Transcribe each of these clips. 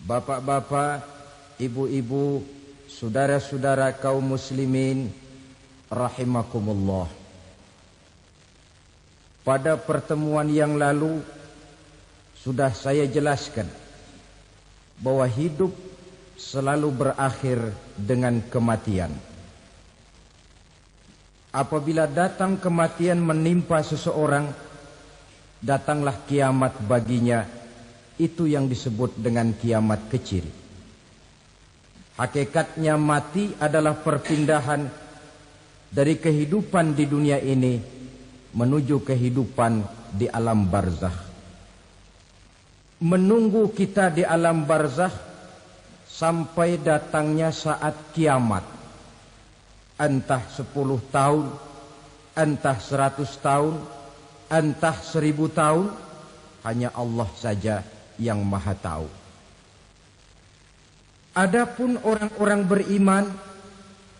bapak-bapak, ibu-ibu, saudara-saudara kaum muslimin rahimakumullah. Pada pertemuan yang lalu sudah saya jelaskan bahwa hidup selalu berakhir dengan kematian. Apabila datang kematian menimpa seseorang, datanglah kiamat baginya. Itu yang disebut dengan kiamat kecil. Hakikatnya mati adalah perpindahan dari kehidupan di dunia ini menuju kehidupan di alam barzakh. Menunggu kita di alam barzakh sampai datangnya saat kiamat. Entah 10 tahun, entah 100 tahun, entah 1000 tahun, hanya Allah saja yang maha tahu. Adapun orang-orang beriman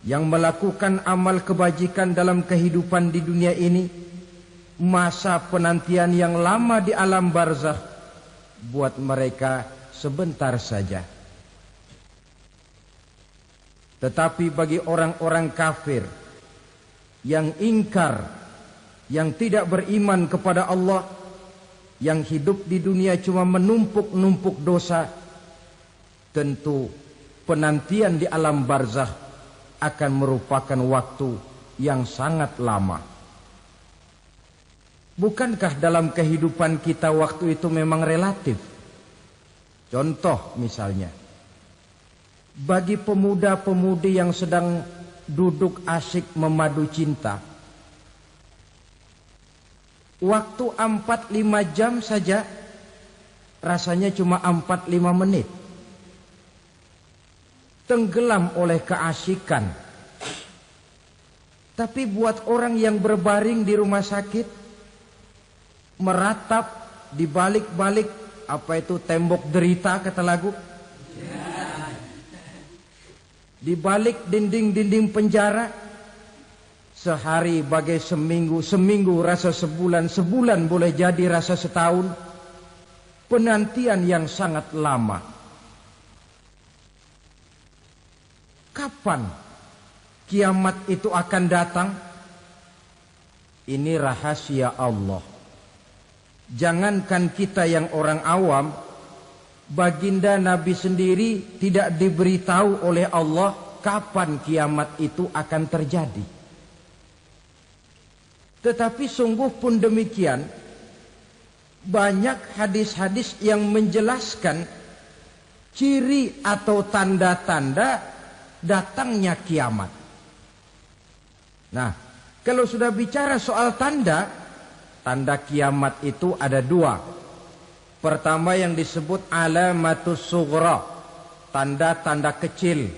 yang melakukan amal kebajikan dalam kehidupan di dunia ini, masa penantian yang lama di alam barzakh buat mereka sebentar saja. Tetapi bagi orang-orang kafir yang ingkar, yang tidak beriman kepada Allah, yang hidup di dunia cuma menumpuk-numpuk dosa, tentu penantian di alam barzakh akan merupakan waktu yang sangat lama. Bukankah dalam kehidupan kita waktu itu memang relatif? Contoh misalnya, bagi pemuda-pemudi yang sedang duduk asyik memadu cinta, waktu 4-5 jam saja rasanya cuma 4-5 menit. Tenggelam oleh keasikan. Tapi buat orang yang berbaring di rumah sakit, meratap di balik-balik apa itu tembok derita kata lagu, di balik dinding-dinding penjara, sehari bagai seminggu, seminggu rasa sebulan, sebulan boleh jadi rasa setahun. Penantian yang sangat lama. Kapan kiamat itu akan datang? Ini rahasia Allah. Jangankan kita yang orang awam, baginda Nabi sendiri tidak diberitahu oleh Allah kapan kiamat itu akan terjadi. Tetapi sungguh pun demikian, banyak hadis-hadis yang menjelaskan ciri atau tanda-tanda datangnya kiamat. Nah, kalau sudah bicara soal tanda, tanda kiamat itu ada 2. Pertama yang disebut alamatus sughra, tanda-tanda kecil.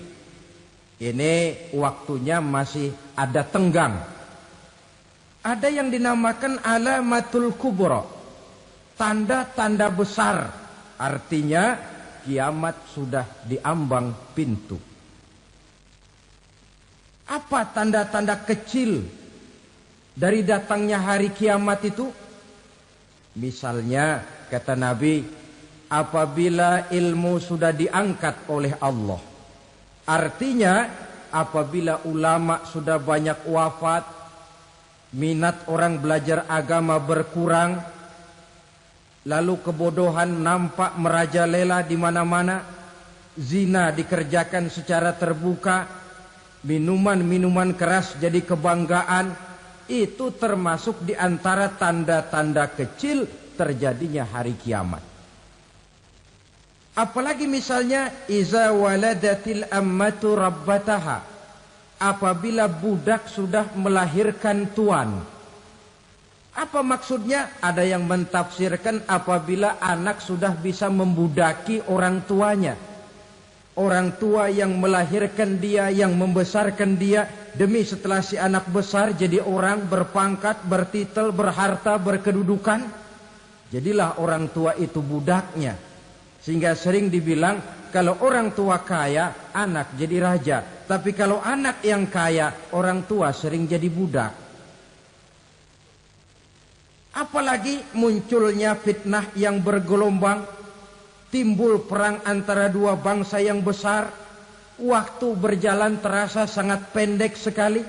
Ini waktunya masih ada tenggang. Ada yang dinamakan alamatul kubra, tanda-tanda besar. Artinya kiamat sudah diambang pintu. Apa tanda-tanda kecil dari datangnya hari kiamat itu? Misalnya kata Nabi, apabila ilmu sudah diangkat oleh Allah. Artinya apabila ulama sudah banyak wafat, minat orang belajar agama berkurang, lalu kebodohan nampak merajalela di mana-mana, zina dikerjakan secara terbuka, minuman-minuman keras jadi kebanggaan, itu termasuk di antara tanda-tanda kecil terjadinya hari kiamat. Apalagi misalnya iza waladatil ammatu rabbataha, apabila budak sudah melahirkan tuan. Apa maksudnya? Ada yang mentafsirkan apabila anak sudah bisa membudaki orang tuanya. Orang tua yang melahirkan dia, yang membesarkan dia, demi setelah si anak besar jadi orang berpangkat, bertitel, berharta, berkedudukan, jadilah orang tua itu budaknya. Sehingga sering dibilang kalau orang tua kaya, anak jadi raja. Tapi kalau anak yang kaya, orang tua sering jadi budak. Apalagi munculnya fitnah yang bergelombang. timbul perang antara dua bangsa yang besar, waktu berjalan terasa sangat pendek sekali.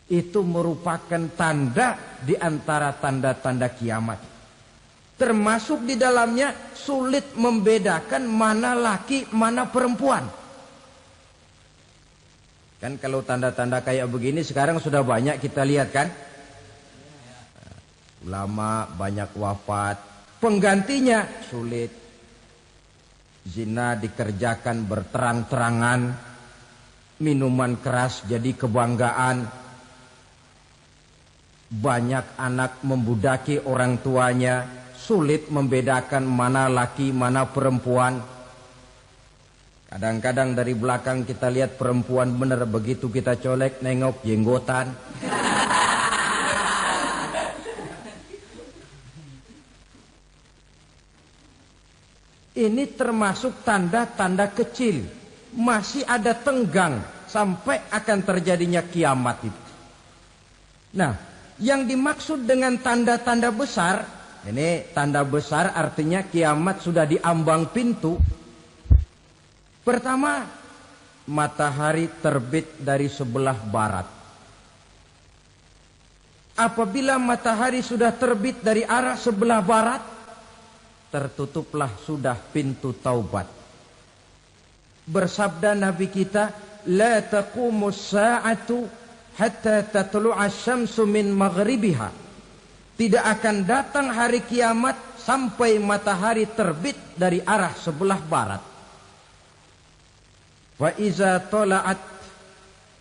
Itu merupakan tanda di antara tanda-tanda kiamat. Termasuk di dalamnya sulit membedakan mana laki, mana perempuan. Kan kalau tanda-tanda kayak begini sekarang sudah banyak kita lihat kan. Ulama banyak wafat, penggantinya sulit. Zina dikerjakan berterang-terangan, minuman keras jadi kebanggaan. Banyak anak membudaki orang tuanya, sulit membedakan mana laki, mana perempuan. Kadang-kadang dari belakang kita lihat perempuan benar, begitu kita colek nengok jenggotan. Ini termasuk tanda-tanda kecil. Masih ada tenggang sampai akan terjadinya kiamat itu. Nah, yang dimaksud dengan tanda-tanda besar, ini tanda besar artinya kiamat sudah di ambang pintu. Pertama, matahari terbit dari sebelah barat. Apabila matahari sudah terbit dari arah sebelah barat, tertutuplah sudah pintu taubat. Bersabda Nabi kita, la taqumus sa'atu hatta tatlu'a syamsu min maghribiha. Tidak akan datang hari kiamat sampai matahari terbit dari arah sebelah barat. Wa iza tala'at,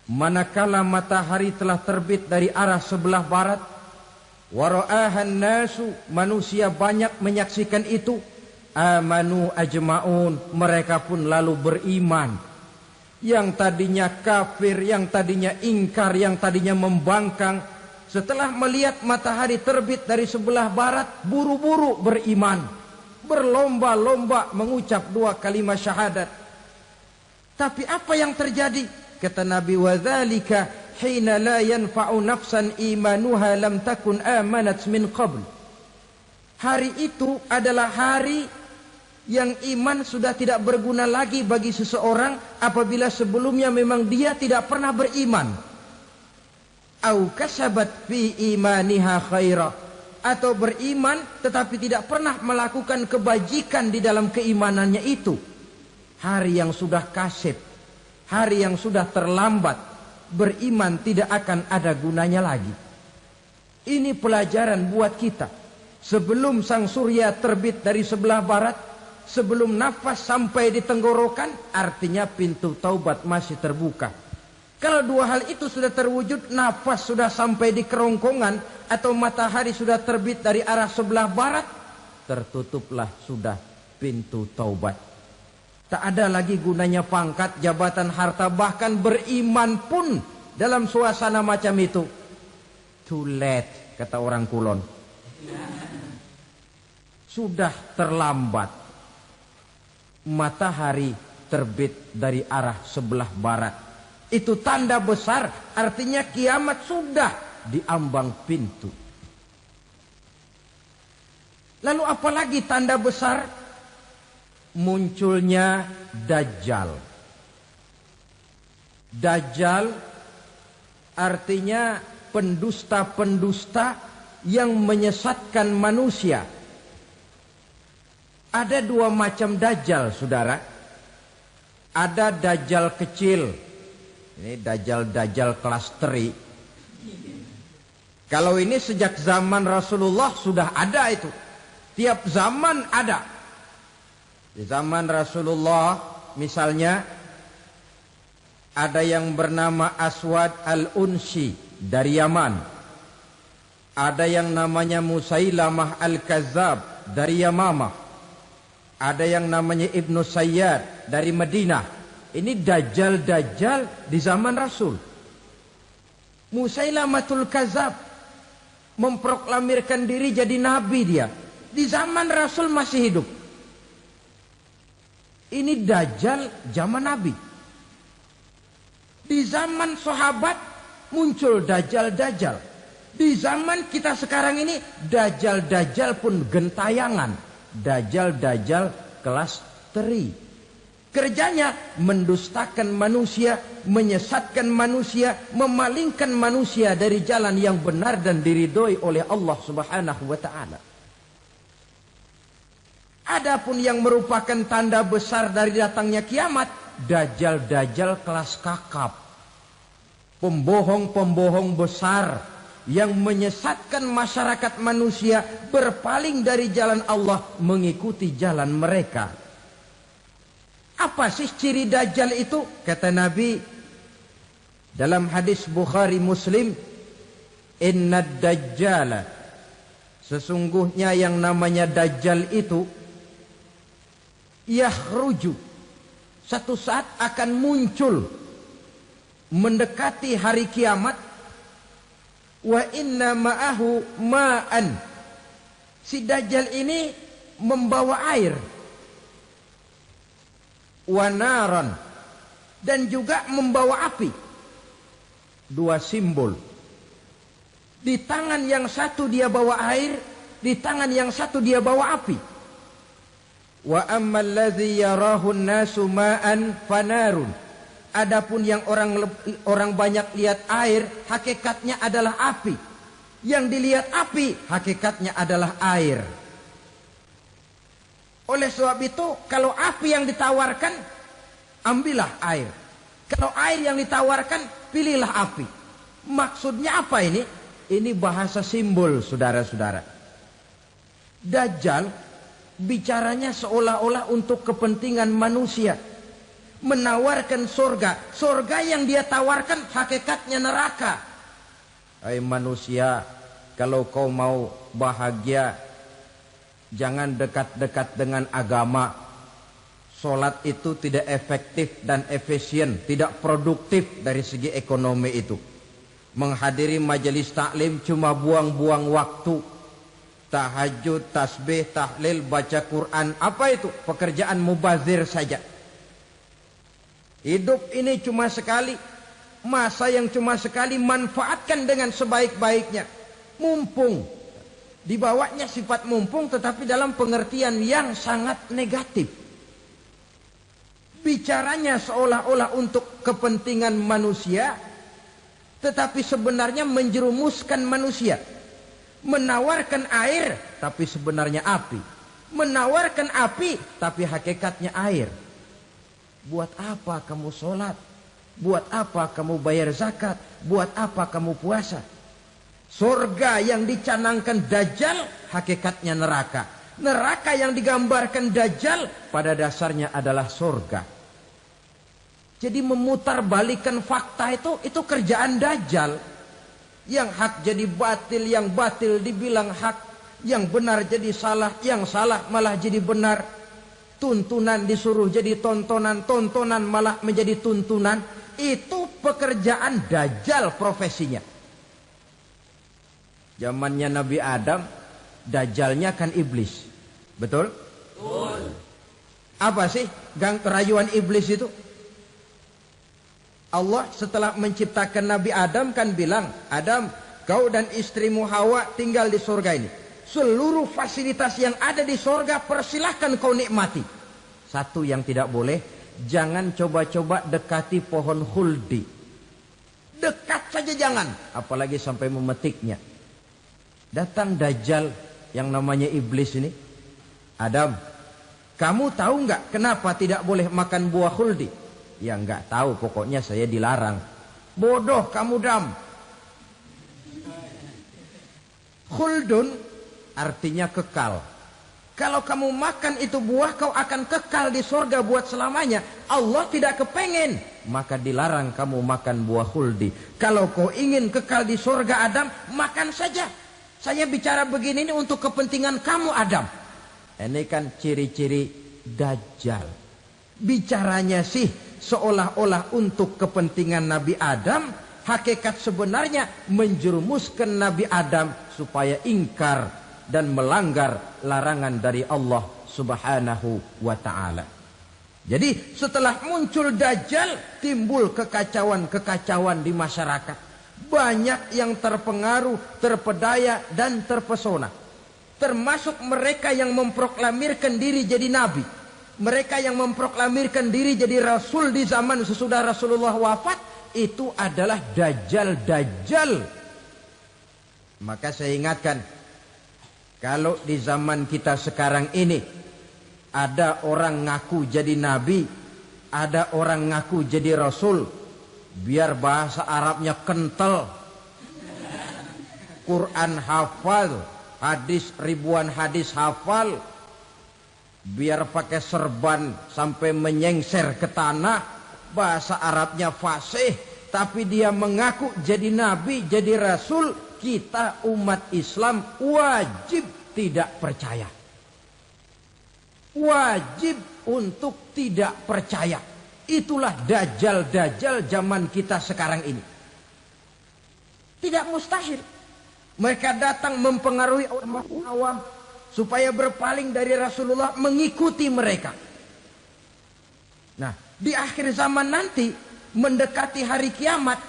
manakala matahari telah terbit dari arah sebelah barat, wa ra'ahan nasu, manusia banyak menyaksikan itu, amanu ajma'un, mereka pun lalu beriman. Yang tadinya kafir, yang tadinya ingkar, yang tadinya membangkang, setelah melihat matahari terbit dari sebelah barat, buru-buru beriman, berlomba-lomba mengucap dua kalimat syahadat. Tapi apa yang terjadi? Kata Nabi, wadzalika hina la yanfa'u nafsan imanuha lam takun amanat min qabl. Hari itu adalah hari yang iman sudah tidak berguna lagi bagi seseorang apabila sebelumnya memang dia tidak pernah beriman. Au kasabat fi imaniha khaira, atau beriman tetapi tidak pernah melakukan kebajikan di dalam keimanannya itu. Hari yang sudah kasib, hari yang sudah terlambat, beriman tidak akan ada gunanya lagi. Ini pelajaran buat kita. Sebelum sang surya terbit dari sebelah barat, sebelum nafas sampai di tenggorokan, artinya pintu taubat masih terbuka. Kalau dua hal itu sudah terwujud, nafas sudah sampai di kerongkongan, atau matahari sudah terbit dari arah sebelah barat, tertutuplah sudah pintu taubat. Tak ada lagi gunanya pangkat, jabatan, harta, bahkan beriman pun dalam suasana macam itu. Too late, kata orang Kulon. Sudah terlambat. Matahari terbit dari arah sebelah barat. Itu tanda besar, artinya kiamat sudah di ambang pintu. Lalu apalagi tanda besar? Munculnya Dajjal. Dajjal artinya pendusta-pendusta yang menyesatkan manusia. Ada dua macam Dajjal, saudara. Ada Dajjal kecil. Ini Dajjal kelas teri. Kalau ini sejak zaman Rasulullah sudah ada itu. Tiap zaman ada. Di zaman Rasulullah misalnya ada yang bernama Aswad al-Unsi dari Yaman. Ada yang namanya Musailamah al-Kazzab dari Yamamah. Ada yang namanya Ibnu Sayyad dari Madinah. Ini Dajjal-Dajjal di zaman Rasul. Musailamatul Kazzab memproklamirkan diri jadi nabi dia. Di zaman Rasul masih hidup. Ini Dajjal zaman Nabi. Di zaman sahabat muncul Dajjal-Dajjal. Di zaman kita sekarang ini Dajjal-Dajjal pun gentayangan. dajjal kelas teri. Kerjanya mendustakan manusia, menyesatkan manusia, memalingkan manusia dari jalan yang benar dan diridhoi oleh Allah Subhanahu wa taala. Adapun yang merupakan tanda besar dari datangnya kiamat, dajjal kelas kakap. Pembohong-pembohong besar yang menyesatkan masyarakat manusia berpaling dari jalan Allah mengikuti jalan mereka. Apa sih ciri dajjal itu? Kata Nabi dalam hadis Bukhari Muslim, "Inna dajjala", sesungguhnya yang namanya dajjal itu yakhruju, satu saat akan muncul mendekati hari kiamat. Wa inna ma'ahu ma'an, si dajjal ini membawa air. Wa naran, dan juga membawa api. Dua simbol. Di tangan yang satu dia bawa air, di tangan yang satu dia bawa api. Wa ammal ladzi yarahu an-nasu ma'an fanarun, adapun yang orang banyak lihat air, hakikatnya adalah api. Yang dilihat api, hakikatnya adalah air. Oleh sebab itu, kalau api yang ditawarkan, ambillah air. Kalau air yang ditawarkan, pilihlah api. Maksudnya apa ini? Ini bahasa simbol, saudara-saudara. Dajjal bicaranya seolah-olah untuk kepentingan manusia. Menawarkan surga. Surga yang dia tawarkan hakikatnya neraka. Hai manusia, kalau kau mau bahagia, jangan dekat-dekat dengan agama. Sholat itu tidak efektif dan efisien, tidak produktif dari segi ekonomi itu. Menghadiri majelis taklim cuma buang-buang waktu. Tahajud, tasbih, tahlil, baca Quran, apa itu? Pekerjaan mubazir saja. Hidup ini cuma sekali, masa yang cuma sekali, manfaatkan dengan sebaik-baiknya. Mumpung, dibawanya sifat mumpung tetapi dalam pengertian yang sangat negatif. Bicaranya seolah-olah untuk kepentingan manusia, tetapi sebenarnya menjerumuskan manusia. Menawarkan air, tapi sebenarnya api. Menawarkan api, tapi hakikatnya air. Buat apa kamu sholat? Buat apa kamu bayar zakat? Buat apa kamu puasa? Surga yang dicanangkan Dajjal, hakikatnya neraka. Neraka yang digambarkan Dajjal, pada dasarnya adalah surga. Jadi memutarbalikkan fakta itu kerjaan Dajjal. Yang hak jadi batil, yang batil dibilang hak, yang benar jadi salah, yang salah malah jadi benar. Tuntunan disuruh jadi tontonan, tontonan malah menjadi tuntunan. Itu pekerjaan Dajjal profesinya. Zamannya Nabi Adam, Dajjalnya kan iblis. Betul? Betul. Apa sih gang kerayuan iblis itu? Allah setelah menciptakan Nabi Adam kan bilang, Adam, kau dan istrimu Hawa tinggal di surga ini. Seluruh fasilitas yang ada di surga persilahkan kau nikmati. Satu yang tidak boleh, jangan coba-coba dekati pohon khuldi. Dekat saja jangan, apalagi sampai memetiknya. Datang Dajjal yang namanya iblis ini. Adam, kamu tahu nggak kenapa tidak boleh makan buah khuldi? Ya nggak tahu, pokoknya saya dilarang. Bodoh kamu Dam. Khuldun artinya kekal. Kalau kamu makan itu buah, kau akan kekal di surga buat selamanya. Allah tidak kepengen, maka dilarang kamu makan buah khuldi. Kalau kau ingin kekal di surga Adam, makan saja. Saya bicara begini ini untuk kepentingan kamu Adam. Ini kan ciri-ciri Dajjal. Bicaranya sih seolah-olah untuk kepentingan Nabi Adam, hakikat sebenarnya menjerumuskan Nabi Adam supaya ingkar dan melanggar larangan dari Allah Subhanahu wa ta'ala. Jadi setelah muncul Dajjal, timbul kekacauan-kekacauan di masyarakat. Banyak yang terpengaruh, terpedaya dan terpesona. termasuk mereka yang memproklamirkan diri jadi nabi, mereka yang memproklamirkan diri jadi rasul di zaman sesudah Rasulullah wafat, itu adalah dajjal-dajjal. Maka saya ingatkan, kalau di zaman kita sekarang ini ada orang ngaku jadi nabi, ada orang ngaku jadi rasul, biar bahasa Arabnya kental, Quran hafal, hadis ribuan hadis hafal, biar pakai serban sampai menyengser ke tanah, bahasa Arabnya fasih, tapi dia mengaku jadi nabi, jadi rasul, kita umat Islam wajib tidak percaya. Wajib untuk tidak percaya. Itulah dajjal-dajjal zaman kita sekarang ini. Tidak mustahil mereka datang mempengaruhi orang awam supaya berpaling dari Rasulullah, mengikuti mereka. Nah, di akhir zaman nanti, mendekati hari kiamat,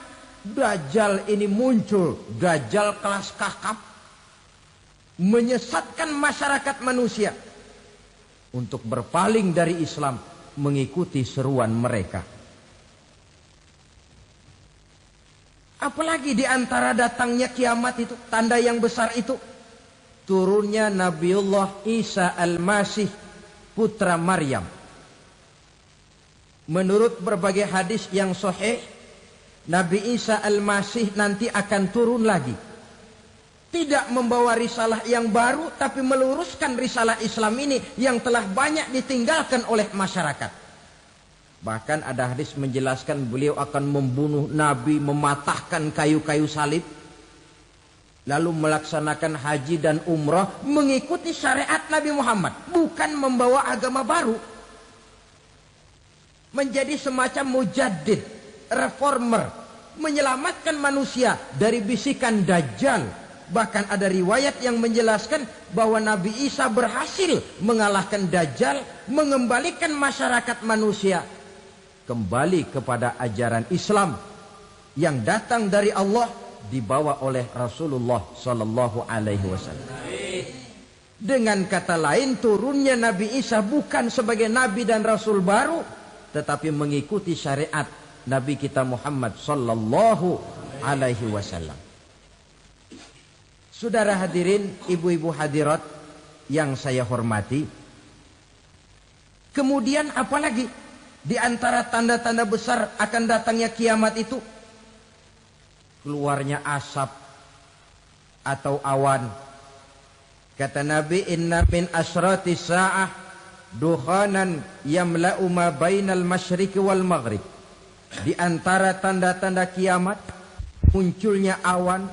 dajjal ini muncul, dajjal kelas kakap, menyesatkan masyarakat manusia untuk berpaling dari Islam, mengikuti seruan mereka. Apalagi di antara datangnya kiamat itu, tanda yang besar itu, turunnya Nabiullah Isa Al-Masih, putra Maryam. Menurut berbagai hadis yang sahih, Nabi Isa Al-Masih nanti akan turun lagi. Tidak membawa risalah yang baru, tapi meluruskan risalah Islam ini yang telah banyak ditinggalkan oleh masyarakat. Bahkan ada hadis menjelaskan beliau akan membunuh Nabi, mematahkan kayu-kayu salib, lalu melaksanakan haji dan umrah mengikuti syariat Nabi Muhammad, bukan membawa agama baru. Menjadi semacam mujaddid, reformer, menyelamatkan manusia dari bisikan dajjal. Bahkan ada riwayat yang menjelaskan bahwa Nabi Isa berhasil mengalahkan dajjal, mengembalikan masyarakat manusia kembali kepada ajaran Islam yang datang dari Allah, dibawa oleh Rasulullah sallallahu alaihi wasallam. Dengan kata lain, turunnya Nabi Isa bukan sebagai nabi dan rasul baru, tetapi mengikuti syariat Nabi kita Muhammad sallallahu alaihi wasallam. Saudara hadirin, ibu-ibu hadirat yang saya hormati, kemudian apalagi di antara tanda-tanda besar akan datangnya kiamat itu? Keluarnya asap atau awan. Kata Nabi, inna min asratis sa'ah dukhanan yamla'u ma bainal masyriqi wal maghrib. Di antara tanda-tanda kiamat, munculnya awan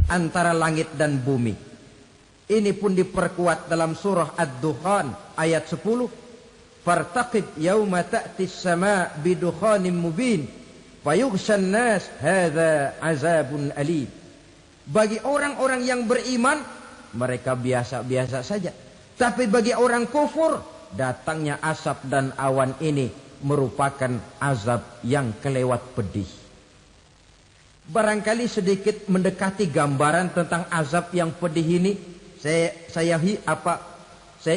antara langit dan bumi. Ini pun diperkuat dalam surah Ad-Dukhan ayat 10. Fartaqib yauma ta'tis sama' bidukhanin mubin fayughshan nas hadza azabun alim. Bagi orang-orang yang beriman, mereka biasa-biasa saja. Tapi bagi orang kufur, datangnya asap dan awan ini merupakan azab yang kelewat pedih. Barangkali sedikit mendekati gambaran tentang azab yang pedih ini, saya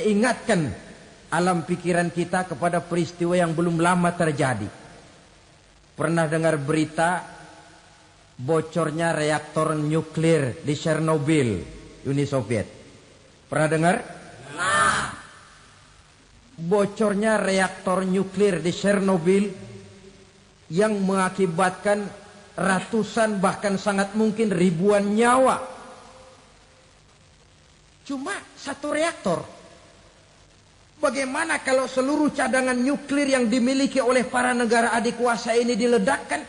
ingatkan alam pikiran kita kepada peristiwa yang belum lama terjadi. Pernah dengar berita bocornya reaktor nuklir di Chernobyl, Uni Soviet? Pernah dengar? Nah, bocornya reaktor nuklir di Chernobyl yang mengakibatkan ratusan bahkan sangat mungkin ribuan nyawa. Cuma satu reaktor. Bagaimana kalau seluruh cadangan nuklir yang dimiliki oleh para negara adik kuasa ini diledakkan?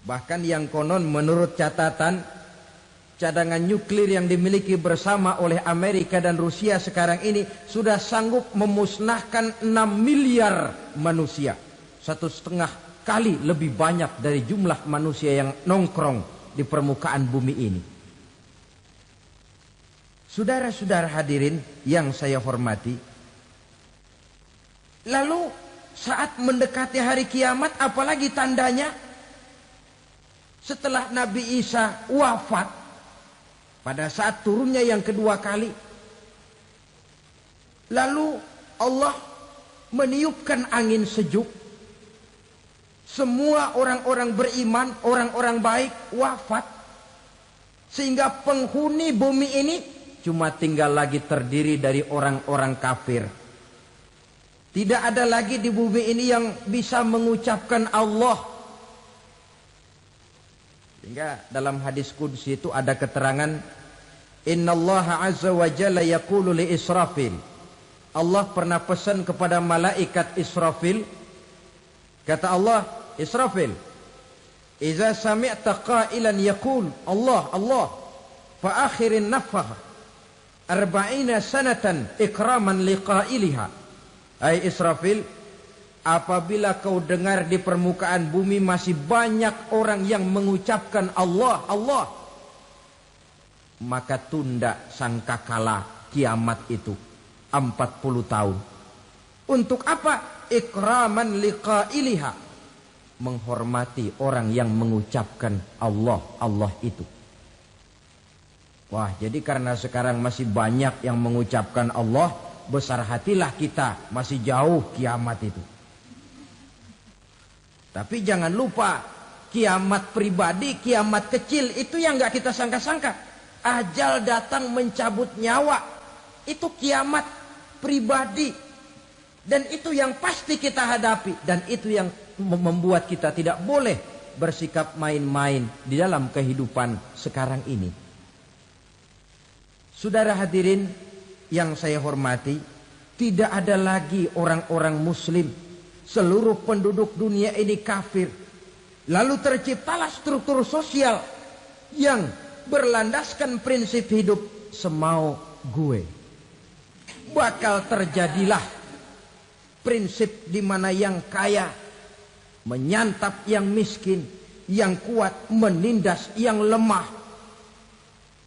Bahkan yang konon menurut catatan, cadangan nuklir yang dimiliki bersama oleh Amerika dan Rusia sekarang ini sudah sanggup memusnahkan 6 miliar manusia. 1,5 kali lebih banyak dari jumlah manusia yang nongkrong di permukaan bumi ini. Saudara-saudara hadirin yang saya hormati, lalu saat mendekati hari kiamat, apalagi tandanya? Setelah Nabi Isa wafat, Pada saat turunnya yang kedua kali, lalu Allah meniupkan angin sejuk. Semua orang-orang beriman, orang-orang baik wafat. Sehingga penghuni bumi ini cuma tinggal lagi terdiri dari orang-orang kafir. Tidak ada lagi di bumi ini yang bisa mengucapkan Allah. Sehingga dalam hadis qudsi itu ada keterangan, Innallaha azza wa jalla yaqulu li Israfil. Allah pernah pesan kepada malaikat Israfil. Kata Allah, Israfil, Iza sami'ta qailan yaqul Allah, Allah, fa akhirin nafah 40 sanatan ikraman liqailiha. Hai Israfil, apabila kau dengar di permukaan bumi masih banyak orang yang mengucapkan Allah, Allah, maka tunda sangkakala kiamat itu 40 tahun. Untuk apa? Ikraman liqailiha, menghormati orang yang mengucapkan Allah, Allah itu. Wah, jadi karena sekarang masih banyak yang mengucapkan Allah, besar hatilah kita, masih jauh kiamat itu. Tapi jangan lupa, kiamat pribadi, kiamat kecil itu yang gak kita sangka-sangka. Ajal datang mencabut nyawa, itu kiamat pribadi. Dan itu yang pasti kita hadapi. Dan itu yang membuat kita tidak boleh bersikap main-main di dalam kehidupan sekarang ini. Saudara hadirin yang saya hormati, tidak ada lagi orang-orang muslim. Seluruh penduduk dunia ini kafir. Lalu terciptalah struktur sosial yang berlandaskan prinsip hidup semau gue. Bakal terjadilah prinsip di mana yang kaya menyantap yang miskin, yang kuat menindas yang lemah.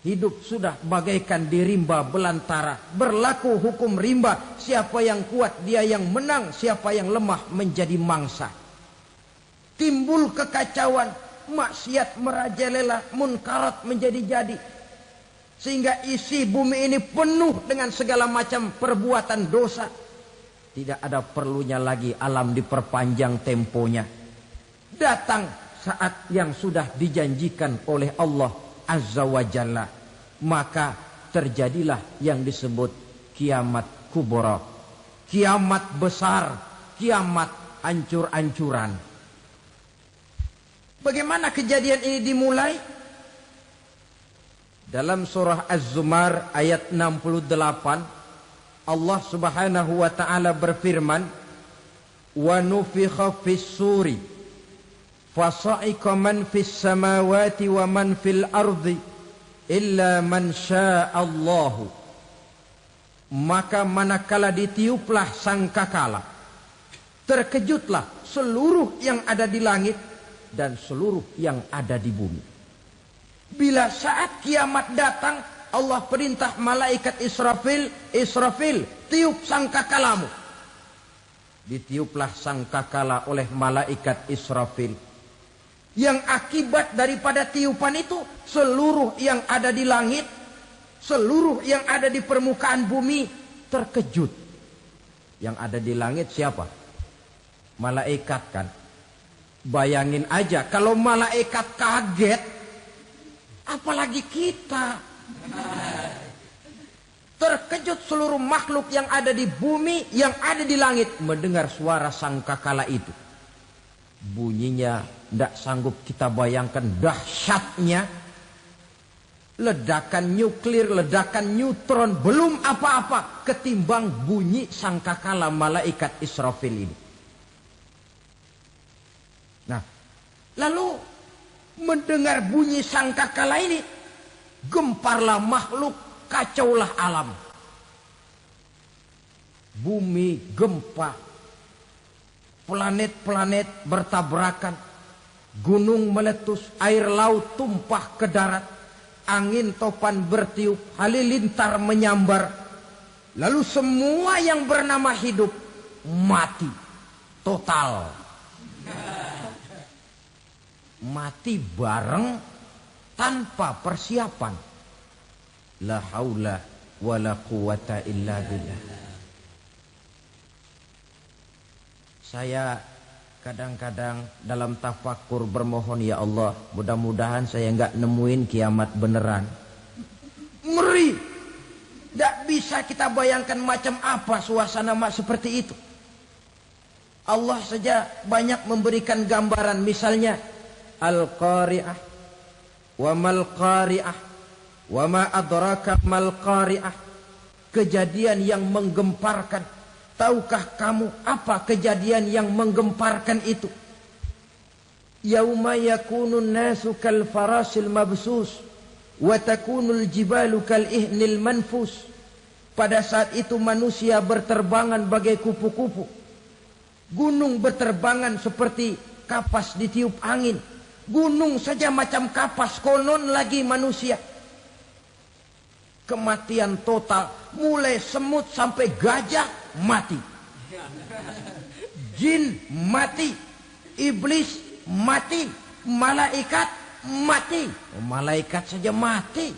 Hidup sudah bagaikan di rimba belantara. Berlaku hukum rimba. Siapa yang kuat dia yang menang. Siapa yang lemah menjadi mangsa. Timbul kekacauan. Maksiat merajalela. Munkarat menjadi-jadi. Sehingga isi bumi ini penuh dengan segala macam perbuatan dosa. Tidak ada perlunya lagi alam diperpanjang temponya. Datang saat yang sudah dijanjikan oleh Allah Azza wa Jalla, maka terjadilah yang disebut kiamat kubra, kiamat besar, kiamat ancur-ancuran. Bagaimana kejadian ini dimulai? Dalam surah Az-Zumar ayat 68, Allah Subhanahu wa taala berfirman, "Wa nufikha fis-suri fasa'iqa man fis samawati wa man fil ardi illa man sya'allahu." Maka manakala ditiuplah sangkakala, terkejutlah seluruh yang ada di langit dan seluruh yang ada di bumi. Bila saat kiamat datang, Allah perintah malaikat Israfil, Israfil, tiup sangkakalamu. Ditiuplah sangkakala oleh malaikat Israfil. Yang akibat daripada tiupan itu, seluruh yang ada di langit, seluruh yang ada di permukaan bumi terkejut. Yang ada di langit siapa? Malaikat kan. Bayangin aja kalau malaikat kaget, apalagi kita. Terkejut seluruh makhluk yang ada di bumi, yang ada di langit mendengar suara sangkakala itu. Bunyinya tidak sanggup kita bayangkan dahsyatnya. Ledakan nuklir, ledakan neutron, belum apa-apa ketimbang bunyi sangkakala malaikat Israfil ini. Nah, lalu mendengar bunyi sangkakala ini, gemparlah makhluk, kacaulah alam. Bumi gempa, planet-planet bertabrakan, gunung meletus, air laut tumpah ke darat, angin topan bertiup, halilintar menyambar. Lalu semua yang bernama hidup mati total. Mati bareng tanpa persiapan. La haula wa la quwata illa billah. Saya kadang-kadang dalam tafakur bermohon, ya Allah, mudah-mudahan saya enggak nemuin kiamat beneran. Ngeri. Tidak bisa kita bayangkan macam apa suasana seperti itu. Allah saja banyak memberikan gambaran, misalnya Al-Qari'ah, wa mal Qari'ah, wa ma adraka mal Qari'ah. Kejadian yang menggemparkan. Tahukah kamu apa kejadian yang menggemparkan itu? Yauma yakunun nasu kal farasil mabsus wa takunul jibalu kal ihnil manfus. Pada saat itu manusia berterbangan bagai kupu-kupu. Gunung berterbangan seperti kapas ditiup angin. Gunung saja macam kapas, konon lagi manusia. Kematian total, mulai semut sampai gajah mati. Jin mati, iblis mati, malaikat mati. Malaikat saja mati.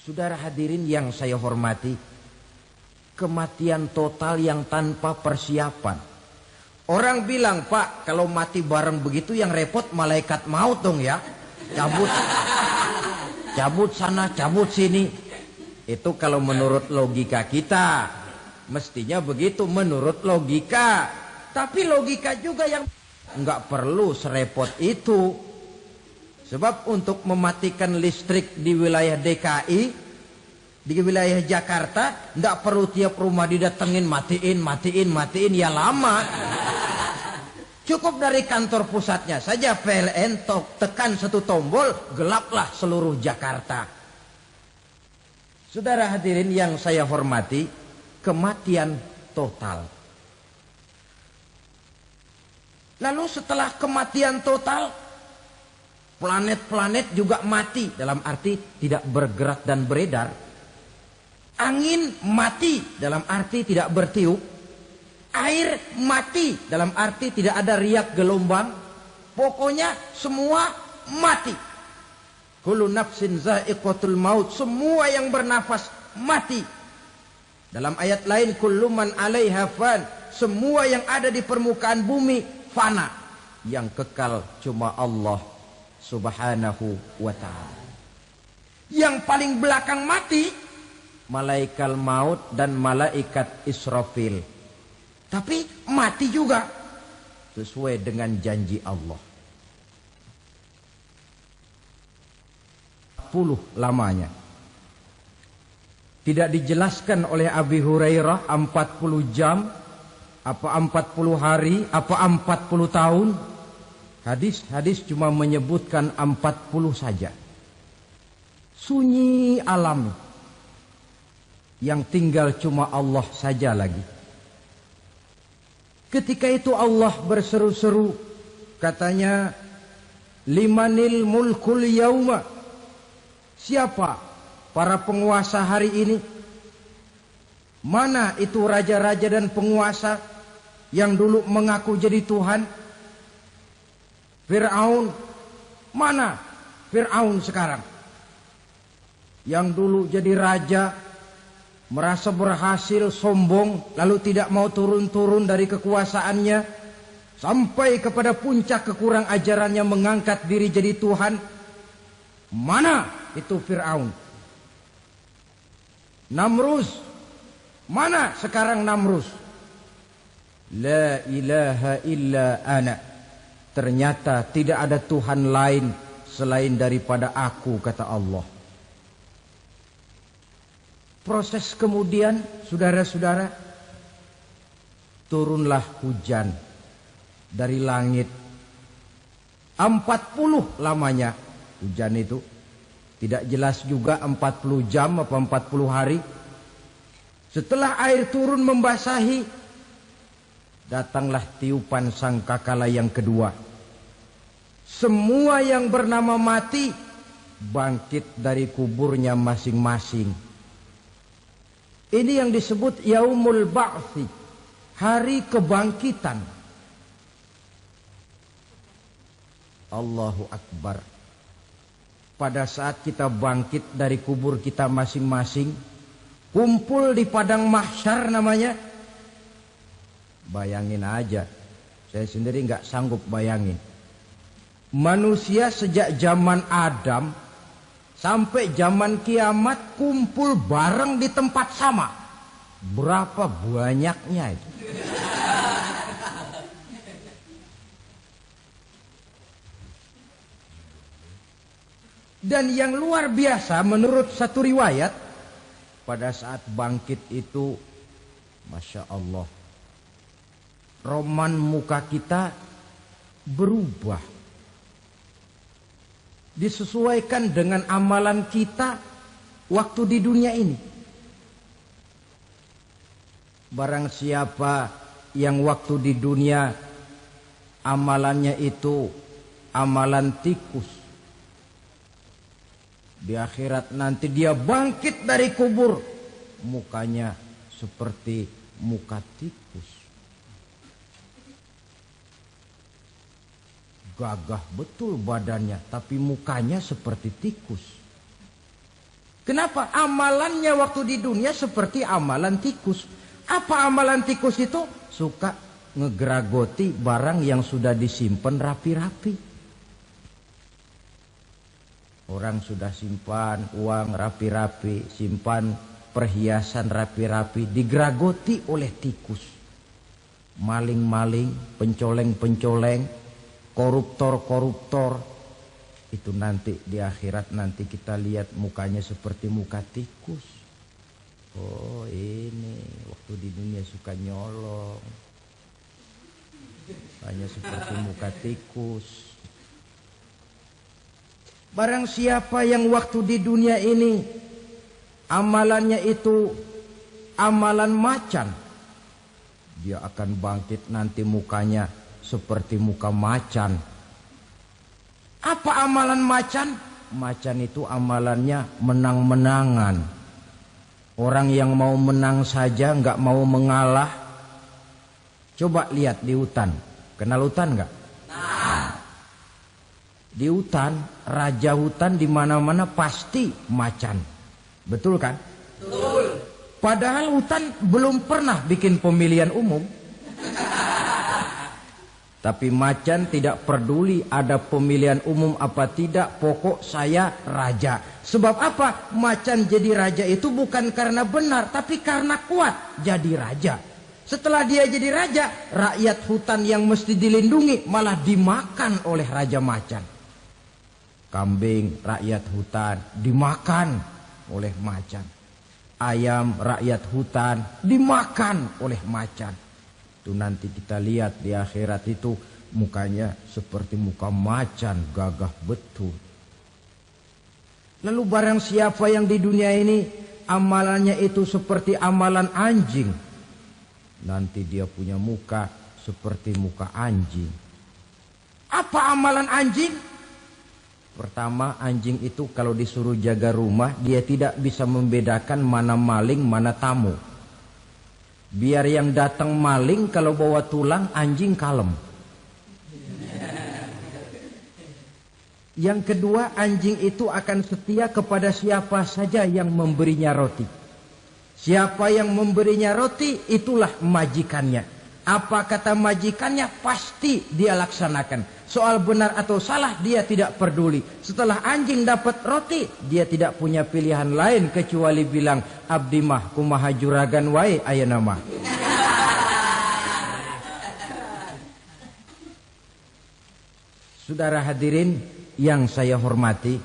Saudara hadirin yang saya hormati, kematian total yang tanpa persiapan. Orang bilang, Pak, kalau mati bareng begitu yang repot malaikat maut dong ya. Cabut sana, cabut sini. Itu kalau menurut logika kita. Mestinya begitu menurut logika. Tapi logika juga yang nggak perlu serepot itu. Sebab untuk mematikan listrik di wilayah DKI, di wilayah Jakarta, nggak perlu tiap rumah didatengin, matiin, ya lama. Cukup dari kantor pusatnya saja PLN tekan satu tombol, gelaplah seluruh Jakarta. Saudara hadirin yang saya hormati, kematian total. Lalu setelah kematian total, planet-planet juga mati, dalam arti tidak bergerak dan beredar. Angin mati, dalam arti tidak bertiup. Air mati, dalam arti tidak ada riak gelombang. Pokoknya semua mati. Kullu nafsin za'iqatul maut. Semua yang bernafas mati. Dalam ayat lain, kullu man 'alaiha fan. Semua yang ada di permukaan bumi fana. Yang kekal cuma Allah Subhanahu wa ta'ala. Yang paling belakang mati, malaikat maut dan malaikat Israfil. Tapi mati juga sesuai dengan janji Allah. 40 lamanya. Tidak dijelaskan oleh Abi Hurairah 40 jam, apa 40 hari, apa 40 tahun. Hadis cuma menyebutkan 40 saja. Sunyi alam. Yang tinggal cuma Allah saja lagi. Ketika itu Allah berseru-seru, katanya, limanil mulkul yauma. Siapa para penguasa hari ini? Mana itu raja-raja dan penguasa yang dulu mengaku jadi Tuhan? Fir'aun. Mana Fir'aun sekarang? Yang dulu jadi raja, merasa berhasil, sombong, lalu tidak mau turun-turun dari kekuasaannya, sampai kepada puncak kekurang ajarannya mengangkat diri jadi Tuhan. Mana itu Fir'aun? Namrus. Mana sekarang Namrus? La ilaha illa ana. Ternyata tidak ada Tuhan lain selain daripada aku, kata Allah. Proses kemudian, saudara-saudara, turunlah hujan dari langit. 40 lamanya hujan itu. Tidak jelas juga 40 jam apa 40 hari. Setelah air turun membasahi, datanglah tiupan sangkakala yang kedua. Semua yang bernama mati bangkit dari kuburnya masing-masing. Ini yang disebut Yaumul Ba'thi, hari kebangkitan. Allahu Akbar. pada saat kita bangkit dari kubur kita masing-masing, kumpul di padang mahsyar namanya. Bayangin aja, saya sendiri nggak sanggup bayangin. Manusia sejak zaman Adam sampai zaman kiamat kumpul bareng di tempat sama. Berapa banyaknya itu? Dan yang luar biasa menurut satu riwayat, pada saat bangkit itu, Masya Allah, roman muka kita berubah. Disesuaikan dengan amalan kita waktu di dunia ini. Barang siapa yang waktu di dunia amalannya itu amalan tikus, di akhirat nanti dia bangkit dari kubur, mukanya seperti muka tikus. Gagah betul badannya, tapi mukanya seperti tikus. Kenapa? Amalannya waktu di dunia seperti amalan tikus. Apa amalan tikus itu? Suka ngegeragoti barang yang sudah disimpan rapi-rapi. Orang sudah simpan uang rapi-rapi, simpan perhiasan rapi-rapi, digeragoti oleh tikus. Maling-maling, pencoleng-pencoleng, koruptor-koruptor. Itu nanti di akhirat nanti kita lihat mukanya seperti muka tikus. Oh ini waktu di dunia suka nyolong, hanya seperti muka tikus. Barang siapa yang waktu di dunia ini amalannya itu amalan macan, dia akan bangkit nanti mukanya seperti muka macan. Apa amalan macan? Macan itu amalannya menang-menangan. Orang yang mau menang saja nggak mau mengalah. Coba lihat di hutan. Kenal hutan nggak? Di hutan, raja hutan di mana-mana pasti macan. Betul kan? Betul. Padahal hutan belum pernah bikin pemilihan umum. Tapi macan tidak peduli ada pemilihan umum apa tidak, pokok saya raja. Sebab apa? Macan jadi raja itu bukan karena benar, tapi karena kuat jadi raja. Setelah dia jadi raja, rakyat hutan yang mesti dilindungi malah dimakan oleh raja macan. Kambing rakyat hutan dimakan oleh macan. Ayam rakyat hutan dimakan oleh macan. Itu nanti kita lihat di akhirat itu mukanya seperti muka macan, gagah betul. Lalu barang siapa yang di dunia ini amalannya itu seperti amalan anjing, nanti dia punya muka seperti muka anjing. Apa amalan anjing? Pertama, anjing itu kalau disuruh jaga rumah, dia tidak bisa membedakan mana maling, mana tamu. Biar yang datang maling, kalau bawa tulang, anjing kalem. Yang kedua, anjing itu akan setia kepada siapa saja yang memberinya roti. Siapa yang memberinya roti, itulah majikannya. Apa kata majikannya, pasti dia laksanakan. Soal benar atau salah, dia tidak peduli. Setelah anjing dapat roti, dia tidak punya pilihan lain kecuali bilang, abdi mah kumaha juragan wae ayeuna mah. Saudara hadirin yang saya hormati,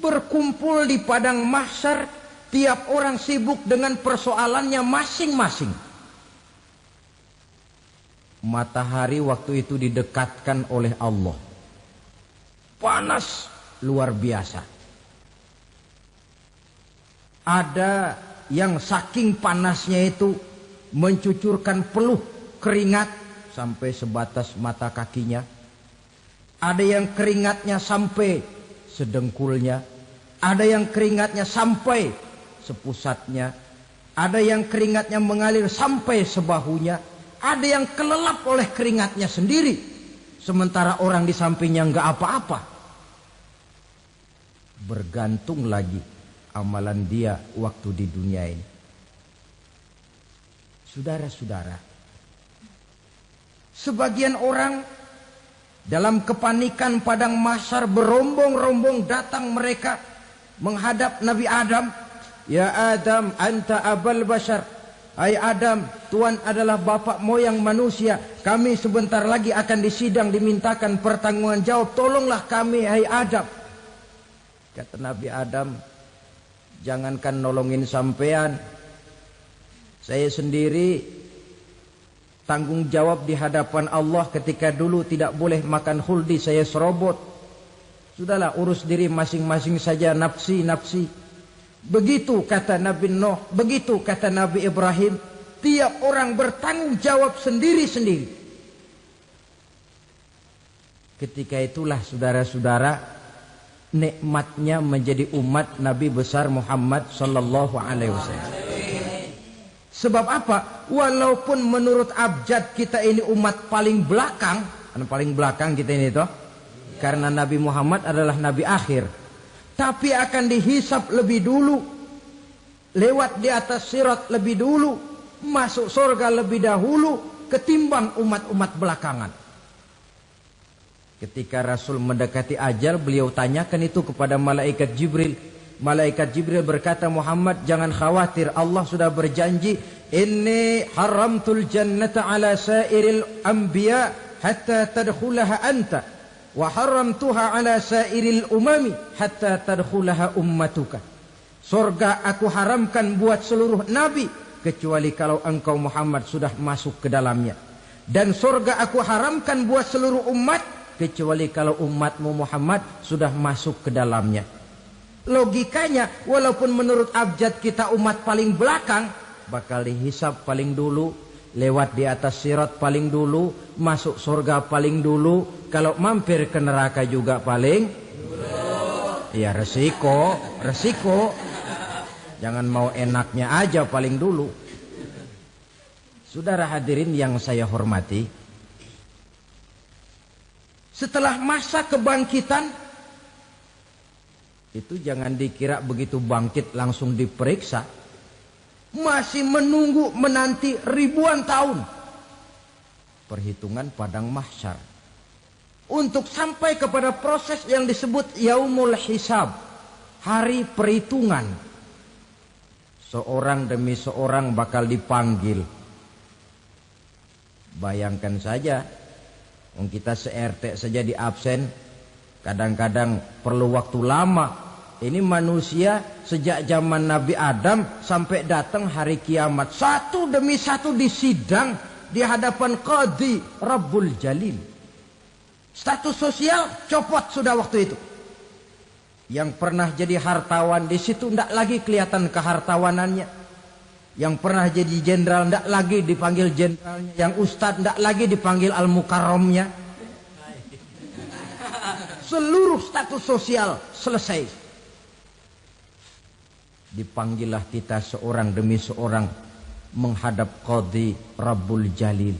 berkumpul di padang mahsyar, tiap orang sibuk dengan persoalannya masing-masing. Matahari waktu itu didekatkan oleh Allah. Panas luar biasa. Ada yang saking panasnya itu mencucurkan peluh keringat sampai sebatas mata kakinya. Ada yang keringatnya sampai sedengkulnya. Ada yang keringatnya sampai sepusatnya. Ada yang keringatnya mengalir sampai sebahunya. Ada yang kelelap oleh keringatnya sendiri. Sementara orang di sampingnya nggak apa-apa. bergantung lagi amalan dia waktu di dunia ini. Saudara-saudara, sebagian orang dalam kepanikan padang mahsyar berombong-rombong datang mereka menghadap Nabi Adam. Ya Adam, anta abal bashar. Hai Adam, Tuhan adalah bapak moyang manusia. Kami sebentar lagi akan disidang, dimintakan pertanggungan jawab. Tolonglah kami, hai Adam. Kata Nabi Adam, jangankan nolongin sampean, saya sendiri tanggung jawab di hadapan Allah ketika dulu tidak boleh makan khuldi, saya serobot. Sudahlah, urus diri masing-masing saja, nafsi. Begitu kata Nabi Nuh, begitu kata Nabi Ibrahim. Tiap orang bertanggung jawab sendiri-sendiri. Ketika itulah saudara-saudara, nikmatnya menjadi umat Nabi besar Muhammad sallallahu alaihi wasallam. Sebab apa? Walaupun menurut abjad kita ini umat paling belakang, paling belakang kita ini toh, karena Nabi Muhammad adalah Nabi akhir, tapi akan dihisap lebih dulu, lewat di atas sirat lebih dulu, masuk surga lebih dahulu ketimbang umat-umat belakangan. Ketika Rasul mendekati ajal, beliau tanyakan itu kepada malaikat Jibril. Malaikat Jibril berkata, Muhammad jangan khawatir, Allah sudah berjanji, inni haramtul jannata ala sairil anbiya hatta tadkhulaha anta wa haramtuha ala sairil umami hatta tadkhulaha ummatuka. Surga aku haramkan buat seluruh nabi kecuali kalau engkau Muhammad sudah masuk ke dalamnya, dan surga aku haramkan buat seluruh umat kecuali kalau umatmu Muhammad sudah masuk ke dalamnya. Logikanya, walaupun menurut abjad kita umat paling belakang, bakal dihisap paling dulu, lewat di atas sirat paling dulu, masuk surga paling dulu, kalau mampir ke neraka juga paling dulu. Ya resiko. Jangan mau enaknya aja paling dulu. Saudara hadirin yang saya hormati, setelah masa kebangkitan, itu jangan dikira begitu bangkit langsung diperiksa. Masih menunggu menanti ribuan tahun. Perhitungan padang mahsyar. Untuk sampai kepada proses yang disebut yaumul hisab. Hari perhitungan. Seorang demi seorang bakal dipanggil. Bayangkan saja, kita se-RT saja di absen, kadang-kadang perlu waktu lama. Ini manusia sejak zaman Nabi Adam sampai datang hari kiamat, satu demi satu disidang di hadapan Qadhi Rabbul Jalil. Status sosial copot sudah waktu itu. Yang pernah jadi hartawan di situ tidak lagi kelihatan kehartawanannya. Yang pernah jadi jenderal tidak lagi dipanggil jenderalnya. Yang ustadz tidak lagi dipanggil al-mukarramnya. Seluruh status sosial selesai. Dipanggillah kita seorang demi seorang menghadap Qadhi Rabbul Jalil.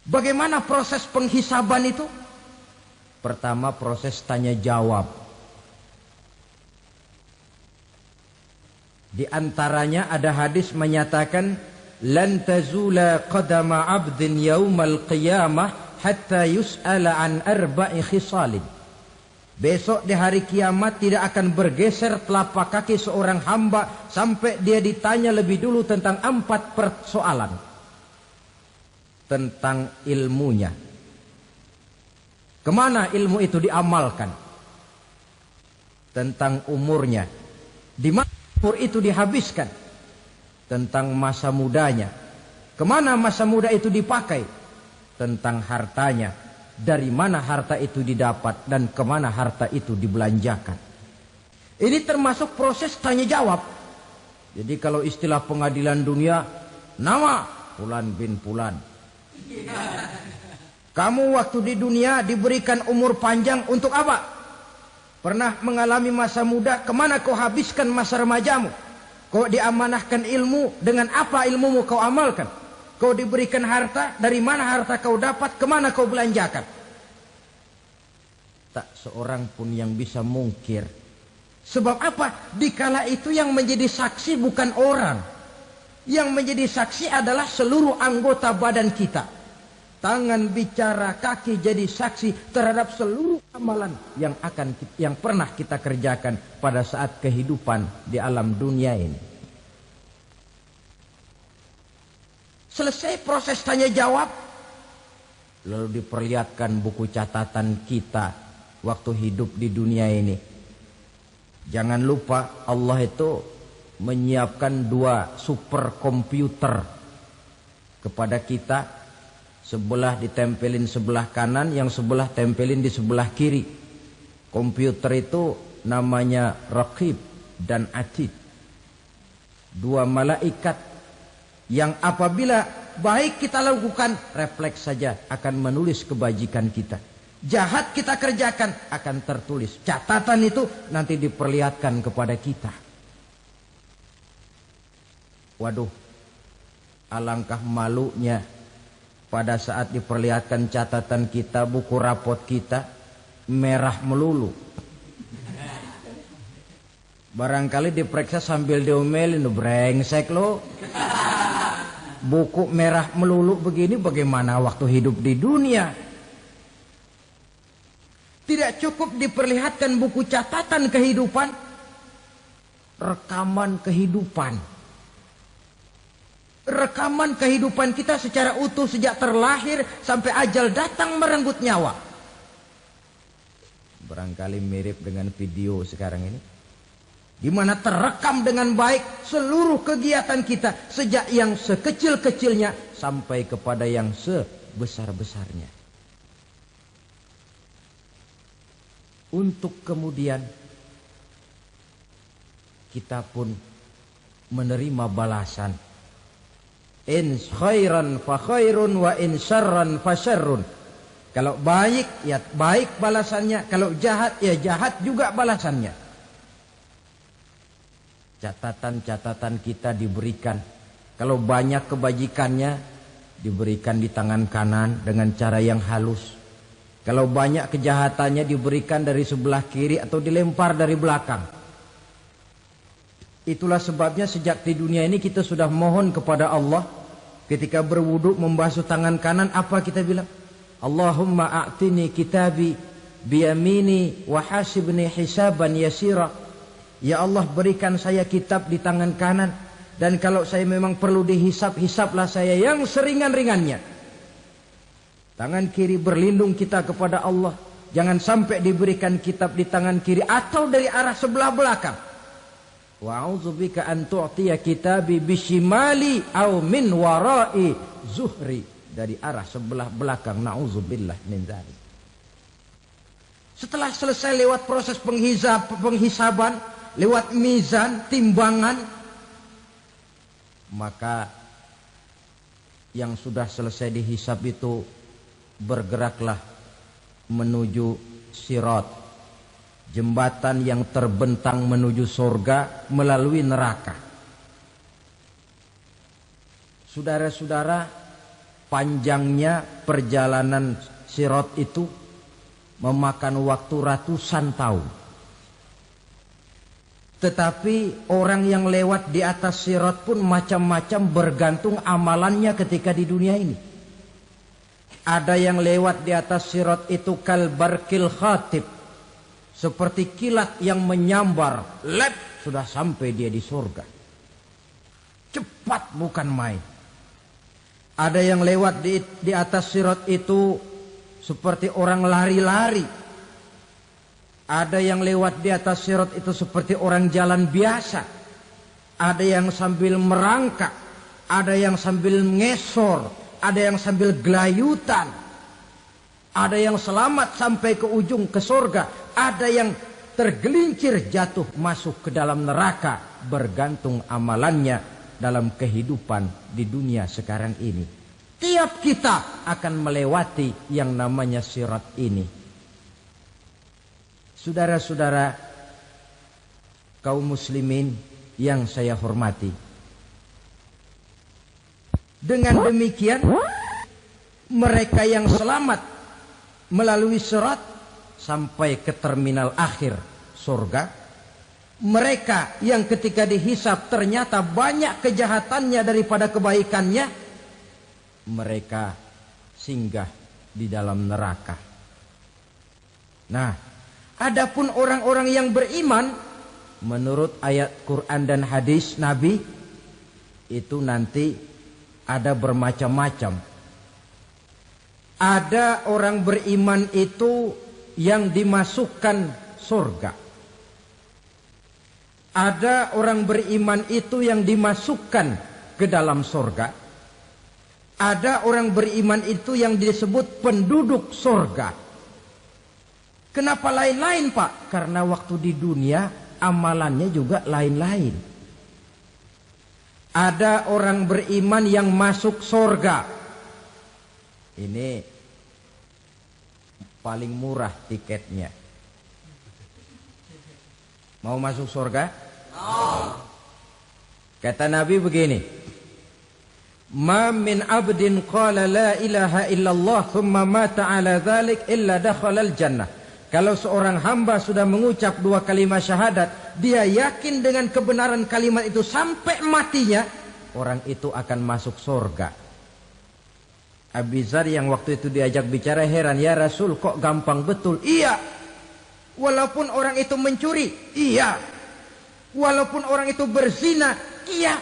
Bagaimana proses penghisaban itu? Pertama, proses tanya jawab. Di antaranya ada hadis menyatakan, lan tazula qadama 'abdin yaumal qiyamah hatta yus'ala an arba'i khisalin. Besok di hari kiamat tidak akan bergeser telapak kaki seorang hamba sampai dia ditanya lebih dulu tentang 4 persoalan. Tentang ilmunya. Kemana ilmu itu diamalkan? Tentang umurnya. Di mana umur itu dihabiskan? Tentang masa mudanya. Kemana masa muda itu dipakai? Tentang hartanya. Dari mana harta itu didapat dan kemana harta itu dibelanjakan. Ini termasuk proses tanya jawab. Jadi kalau istilah pengadilan dunia, nama Fulan bin Fulan. Kamu waktu di dunia diberikan umur panjang untuk apa? Pernah mengalami masa muda, kemana kau habiskan masa remajamu? Kau diamanahkan ilmu, dengan apa ilmumu kau amalkan? Kau diberikan harta, dari mana harta kau dapat, kemana kau belanjakan? Tak seorang pun yang bisa mungkir Sebab apa? Dikala itu yang menjadi saksi bukan orang. Yang menjadi saksi adalah seluruh anggota badan kita. Tangan bicara, kaki jadi saksi terhadap seluruh amalan yang pernah kita kerjakan pada saat kehidupan di alam dunia ini. Selesai proses tanya jawab, lalu diperlihatkan buku catatan kita waktu hidup di dunia ini. Jangan lupa Allah itu menyiapkan 2 superkomputer kepada kita. Sebelah ditempelin sebelah kanan, yang sebelah tempelin di sebelah kiri. Komputer itu namanya Raqib dan Atid. 2 malaikat yang apabila baik kita lakukan, refleks saja akan menulis kebajikan kita. Jahat kita kerjakan akan tertulis. Catatan itu nanti diperlihatkan kepada kita. Waduh, alangkah malunya pada saat diperlihatkan catatan kita, buku rapot kita merah melulu. Barangkali diperiksa sambil diomelin, brengsek lo. Buku merah melulu begini bagaimana waktu hidup di dunia? Tidak cukup diperlihatkan buku catatan kehidupan, rekaman kehidupan. Rekaman kehidupan kita secara utuh sejak terlahir sampai ajal datang merenggut nyawa. Barangkali mirip dengan video sekarang ini, di mana terekam dengan baik seluruh kegiatan kita sejak yang sekecil-kecilnya sampai kepada yang sebesar-besarnya. Untuk kemudian kita pun menerima balasan. In khairan fa khairun wa in syarran fa syarrun. Kalau baik ya baik balasannya, kalau jahat ya jahat juga balasannya. Catatan-catatan kita diberikan. Kalau banyak kebajikannya diberikan di tangan kanan dengan cara yang halus. Kalau banyak kejahatannya diberikan dari sebelah kiri atau dilempar dari belakang. Itulah sebabnya sejak di dunia ini kita sudah mohon kepada Allah. Ketika berwudu membasuh tangan kanan, apa kita bilang? Allahumma a'tini kitabi biyamini wa hasibni hisaban yasira. Ya Allah, berikan saya kitab di tangan kanan, dan kalau saya memang perlu dihisap, hisaplah saya yang seringan-ringannya. Tangan kiri berlindung kita kepada Allah. Jangan sampai diberikan kitab di tangan kiri atau dari arah sebelah belakang. Wa a'udzubika an tu'tiya kitabi bishimali aw min wara'i zuhri, dari arah sebelah belakang. Na'udzubillah min dzalik. Setelah selesai lewat proses penghisaban, lewat mizan, timbangan, maka yang sudah selesai dihisab itu bergeraklah menuju sirat, jembatan yang terbentang menuju surga melalui neraka. Saudara-saudara, panjangnya perjalanan sirat itu memakan waktu ratusan tahun. Tetapi orang yang lewat di atas sirat pun macam-macam, bergantung amalannya ketika di dunia ini. Ada yang lewat di atas sirat itu kal barkil khatib, seperti kilat yang menyambar, lep, sudah sampai dia di surga. Cepat bukan main. Ada yang lewat di atas sirat itu seperti orang lari-lari. Ada yang lewat di atas sirat itu seperti orang jalan biasa. Ada yang sambil merangkak, ada yang sambil ngesor, ada yang sambil gelayutan. Ada yang selamat sampai ke ujung ke surga, ada yang tergelincir jatuh masuk ke dalam neraka, bergantung amalannya dalam kehidupan di dunia sekarang ini. Tiap kita akan melewati yang namanya sirat ini. Saudara-saudara kaum muslimin yang saya hormati, dengan demikian mereka yang selamat melalui sirat sampai ke terminal akhir surga, Mereka yang ketika dihisab ternyata banyak kejahatannya daripada kebaikannya, mereka singgah di dalam neraka. Nah, adapun orang-orang yang beriman, menurut ayat Quran dan hadis Nabi, itu nanti ada bermacam-macam. Ada orang beriman itu yang dimasukkan surga. Ada orang beriman itu yang dimasukkan ke dalam surga. Ada orang beriman itu yang disebut penduduk surga. Kenapa lain-lain, Pak? Karena waktu di dunia amalannya juga lain-lain. Ada orang beriman yang masuk surga. Ini paling murah tiketnya. Mau masuk surga? Kata Nabi begini, ma min abdin qala la ilaha illallah thumma mata ala dhalik illa dakhalal jannah. Kalau seorang hamba sudah mengucap dua kalimat syahadat, dia yakin dengan kebenaran kalimat itu sampai matinya, orang itu akan masuk surga. Abi Dzar yang waktu itu diajak bicara heran, ya Rasul kok gampang betul? Iya. Walaupun orang itu mencuri, iya. Walaupun orang itu berzina, iya.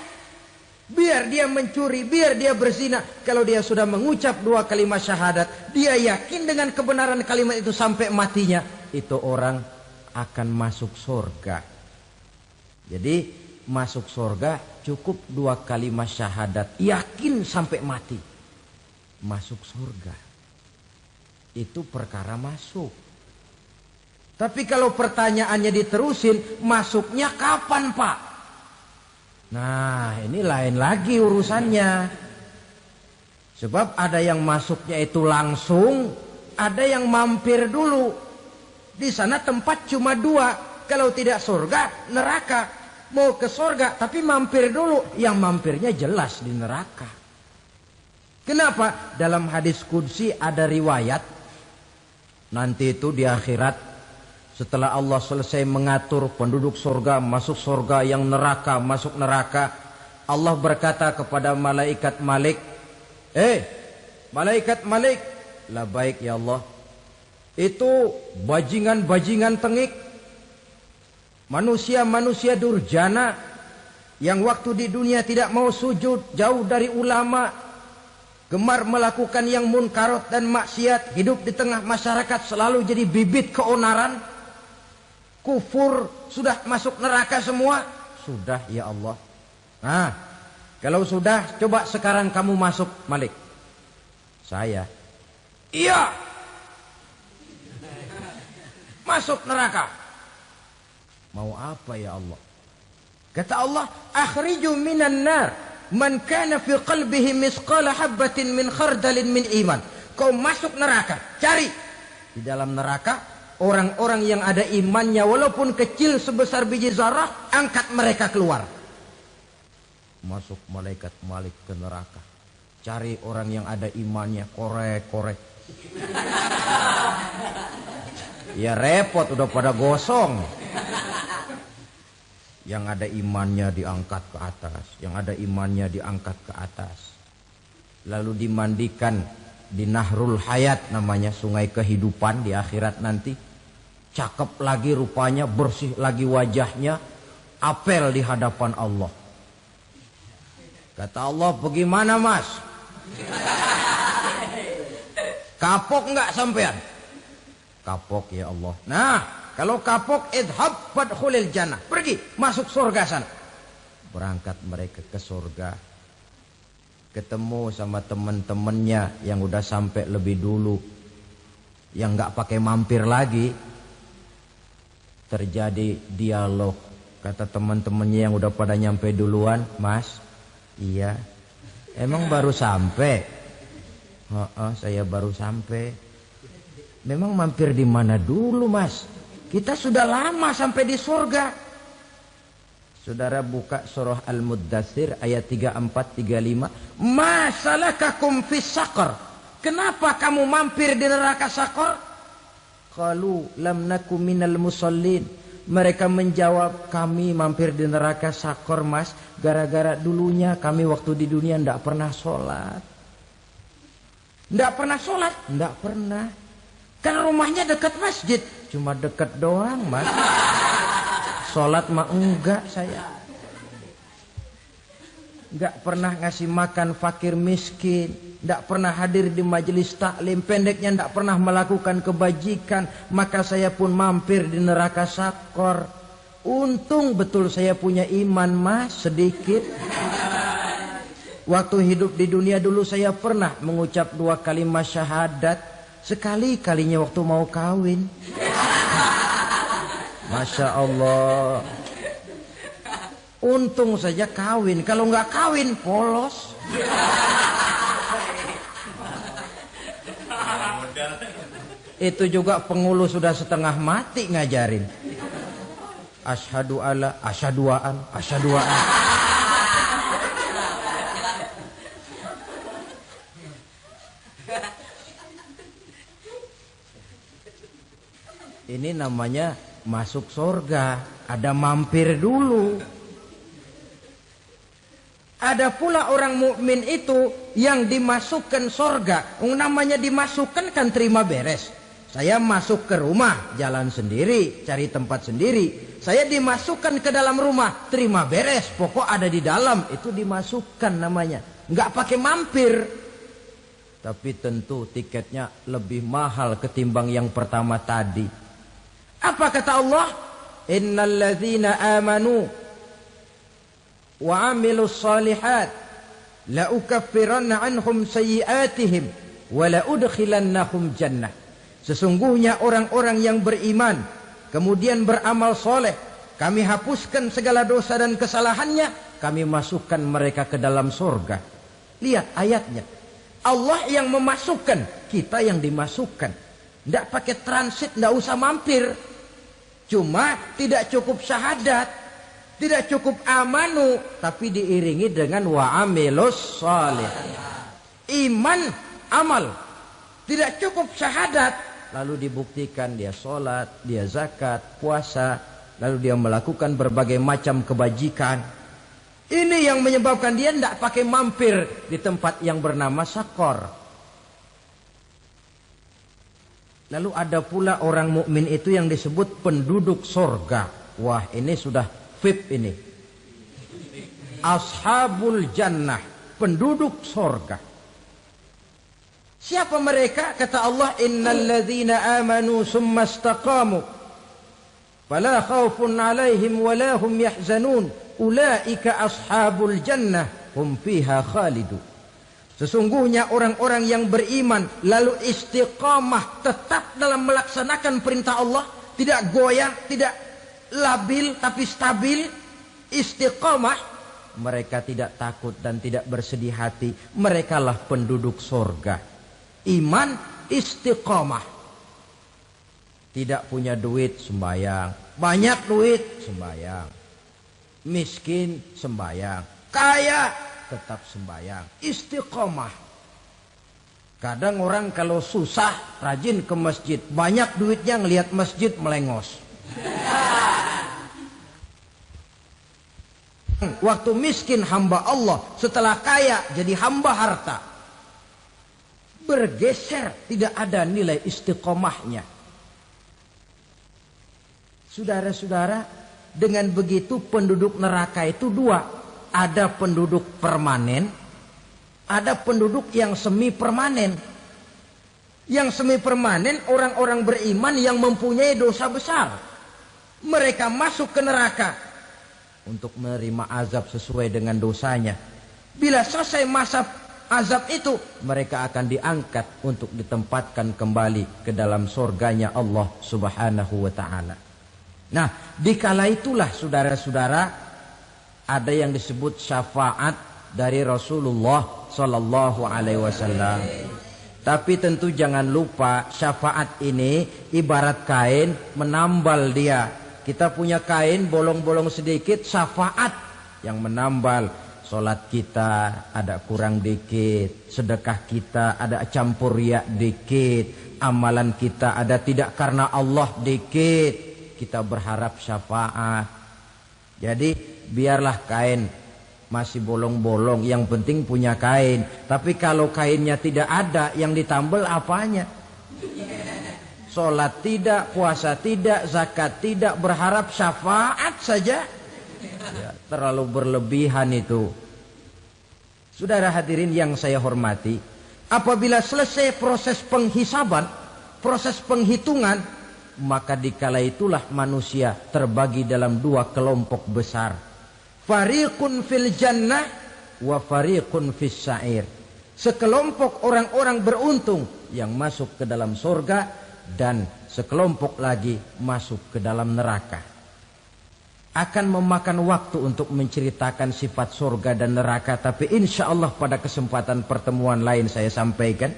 Biar dia mencuri, biar dia berzina, kalau dia sudah mengucap dua kalimat syahadat, dia yakin dengan kebenaran kalimat itu sampai matinya, itu orang akan masuk surga. Jadi masuk surga cukup dua kalimat syahadat, yakin sampai mati, masuk surga. Itu perkara masuk. Tapi kalau pertanyaannya diterusin, masuknya kapan, Pak? Nah, ini lain lagi urusannya. Sebab ada yang masuknya itu langsung, ada yang mampir dulu. Di sana tempat cuma dua. Kalau tidak surga, neraka. Mau ke surga, tapi mampir dulu. Yang mampirnya jelas di neraka. Kenapa? Dalam hadis qudsi ada riwayat. Nanti itu di akhirat, setelah Allah selesai mengatur penduduk surga masuk surga, yang neraka masuk neraka, Allah berkata kepada malaikat Malik, malaikat Malik, labaik ya Allah. Itu bajingan-bajingan tengik, manusia-manusia durjana, yang waktu di dunia tidak mau sujud, jauh dari ulama, gemar melakukan yang munkarat dan maksiat, hidup di tengah masyarakat selalu jadi bibit keonaran, kufur, sudah masuk neraka semua. Sudah ya Allah. Nah, kalau sudah, coba sekarang kamu masuk, Malik. Saya, iya, masuk neraka. Mau apa ya Allah? Kata Allah, akhriju minan nar man kana fi qalbihi misqala habbatin min khardalin min iman. Kau masuk neraka, cari di dalam neraka orang-orang yang ada imannya walaupun kecil sebesar biji zarah, angkat mereka keluar. Masuk malaikat Malik ke neraka, cari orang yang ada imannya, korek-korek. Ya repot, udah pada gosong. Yang ada imannya diangkat ke atas, yang ada imannya diangkat ke atas. Lalu dimandikan di Nahrul Hayat, namanya sungai kehidupan di akhirat nanti. Cakep lagi rupanya, bersih lagi wajahnya, apel di hadapan Allah. Kata Allah, bagaimana mas? Kapok enggak sampean? Kapok ya Allah. Nah, kalau kapok, idhab fadkhulil jannah. Pergi, masuk surga sana. Berangkat mereka ke surga. Ketemu sama teman-temannya yang udah sampai lebih dulu, yang enggak pakai mampir lagi. Terjadi dialog. Kata teman-temannya yang udah pada nyampe duluan, mas, iya, emang baru sampai? Saya baru sampai. Memang mampir di mana dulu mas? Kita sudah lama sampai di surga. Saudara buka surah Al-Muddatsir ayat 34-35. Ma salakakum fis saqar? Kenapa kamu mampir di neraka Saqar? Qalu lam naku minal musallin. Mereka menjawab, kami mampir di neraka Sakor mas, gara-gara dulunya kami waktu di dunia tidak pernah sholat. Tidak pernah sholat? Tidak pernah. Kan rumahnya dekat masjid. Cuma dekat doang mas. Sholat mah enggak saya. Enggak pernah ngasih makan fakir miskin. Enggak pernah hadir di majelis taklim. Pendeknya enggak pernah melakukan kebajikan. Maka saya pun mampir di neraka Sakor. Untung betul saya punya iman mas sedikit. Waktu hidup di dunia dulu saya pernah mengucap 2 kalimat syahadat. Sekali-kalinya waktu mau kawin. Masya Allah. Untung saja kawin. Kalau nggak kawin polos. Itu juga pengulu sudah setengah mati ngajarin. Asyhadu alla, asyaduaan, asyaduaan. Ini namanya masuk surga. Ada mampir dulu. Ada pula orang mukmin itu yang dimasukkan surga. Namanya dimasukkan kan terima beres. Saya masuk ke rumah, jalan sendiri, cari tempat sendiri. Saya dimasukkan ke dalam rumah, terima beres. Pokok ada di dalam, itu dimasukkan namanya. Nggak pakai mampir. Tapi tentu tiketnya lebih mahal ketimbang yang pertama tadi. Apa kata Allah? Innal ladzina amanu wa 'amilus shalihat la ukaffiranna 'anhum sayyi'atihim wa la udkhilannahum jannah. Sesungguhnya orang-orang yang beriman kemudian beramal soleh, kami hapuskan segala dosa dan kesalahannya, kami masukkan mereka ke dalam surga. Lihat ayatnya. Allah yang memasukkan, kita yang dimasukkan. Tidak pakai transit, tidak usah mampir. Cuma tidak cukup syahadat, tidak cukup amanu, tapi diiringi dengan wa'amilus salih. Iman, amal. Tidak cukup syahadat, lalu dibuktikan dia sholat, dia zakat, puasa, lalu dia melakukan berbagai macam kebajikan. Ini yang menyebabkan dia tidak pakai mampir di tempat yang bernama Sakor. Lalu ada pula orang mukmin itu yang disebut penduduk sorga. Wah, ini sudah VIP ini. Ashabul jannah, penduduk sorga. Siapa mereka? Kata Allah, innal ladzina amanu summa istaqamu fala khaufun 'alaihim wala hum yahzanun ulaika ashabul jannah hum fiha khalidun. Sesungguhnya orang-orang yang beriman lalu istiqamah tetap dalam melaksanakan perintah Allah, tidak goyah, tidak labil tapi stabil, istiqamah, mereka tidak takut dan tidak bersedih hati. Merekalah penduduk surga. Iman, istiqamah. Tidak punya duit, sembahyang. Banyak duit, sembahyang. Miskin, sembahyang. Kaya, tetap sembahyang. Istiqomah. Kadang orang kalau susah rajin ke masjid, banyak duitnya ngelihat masjid melengos. Waktu miskin hamba Allah, setelah kaya jadi hamba harta. Bergeser, tidak ada nilai istiqomahnya. Saudara-saudara, dengan begitu penduduk neraka itu dua. Ada penduduk permanen, ada penduduk yang semi permanen. Yang semi permanen orang-orang beriman yang mempunyai dosa besar. Mereka masuk ke neraka untuk menerima azab sesuai dengan dosanya. Bila selesai masa azab itu, mereka akan diangkat untuk ditempatkan kembali ke dalam surganya Allah Subhanahu wa ta'ala. Nah, dikala itulah saudara-saudara, ada yang disebut syafaat dari Rasulullah Sallallahu Alaihi Wasallam. Tapi tentu jangan lupa syafaat ini ibarat kain menambal dia. Kita punya kain bolong-bolong sedikit, syafaat yang menambal. Solat kita ada kurang dikit, sedekah kita ada campur riak dikit, amalan kita ada tidak karena Allah dikit. kita berharap syafaat. Jadi biarlah kain masih bolong-bolong, yang penting punya kain. Tapi kalau kainnya tidak ada, yang ditambal apanya? Sholat tidak, puasa tidak, zakat tidak, berharap syafaat saja. Ya, terlalu berlebihan itu. Saudara hadirin yang saya hormati, apabila selesai proses penghisaban, proses penghitungan, maka dikala itulah manusia terbagi dalam dua kelompok besar. Fariqun fil jannah wa fariqun fis sa'ir. Sekelompok orang-orang beruntung yang masuk ke dalam surga, dan sekelompok lagi masuk ke dalam neraka. Akan memakan waktu untuk menceritakan sifat surga dan neraka, tapi insya Allah pada kesempatan pertemuan lain saya sampaikan.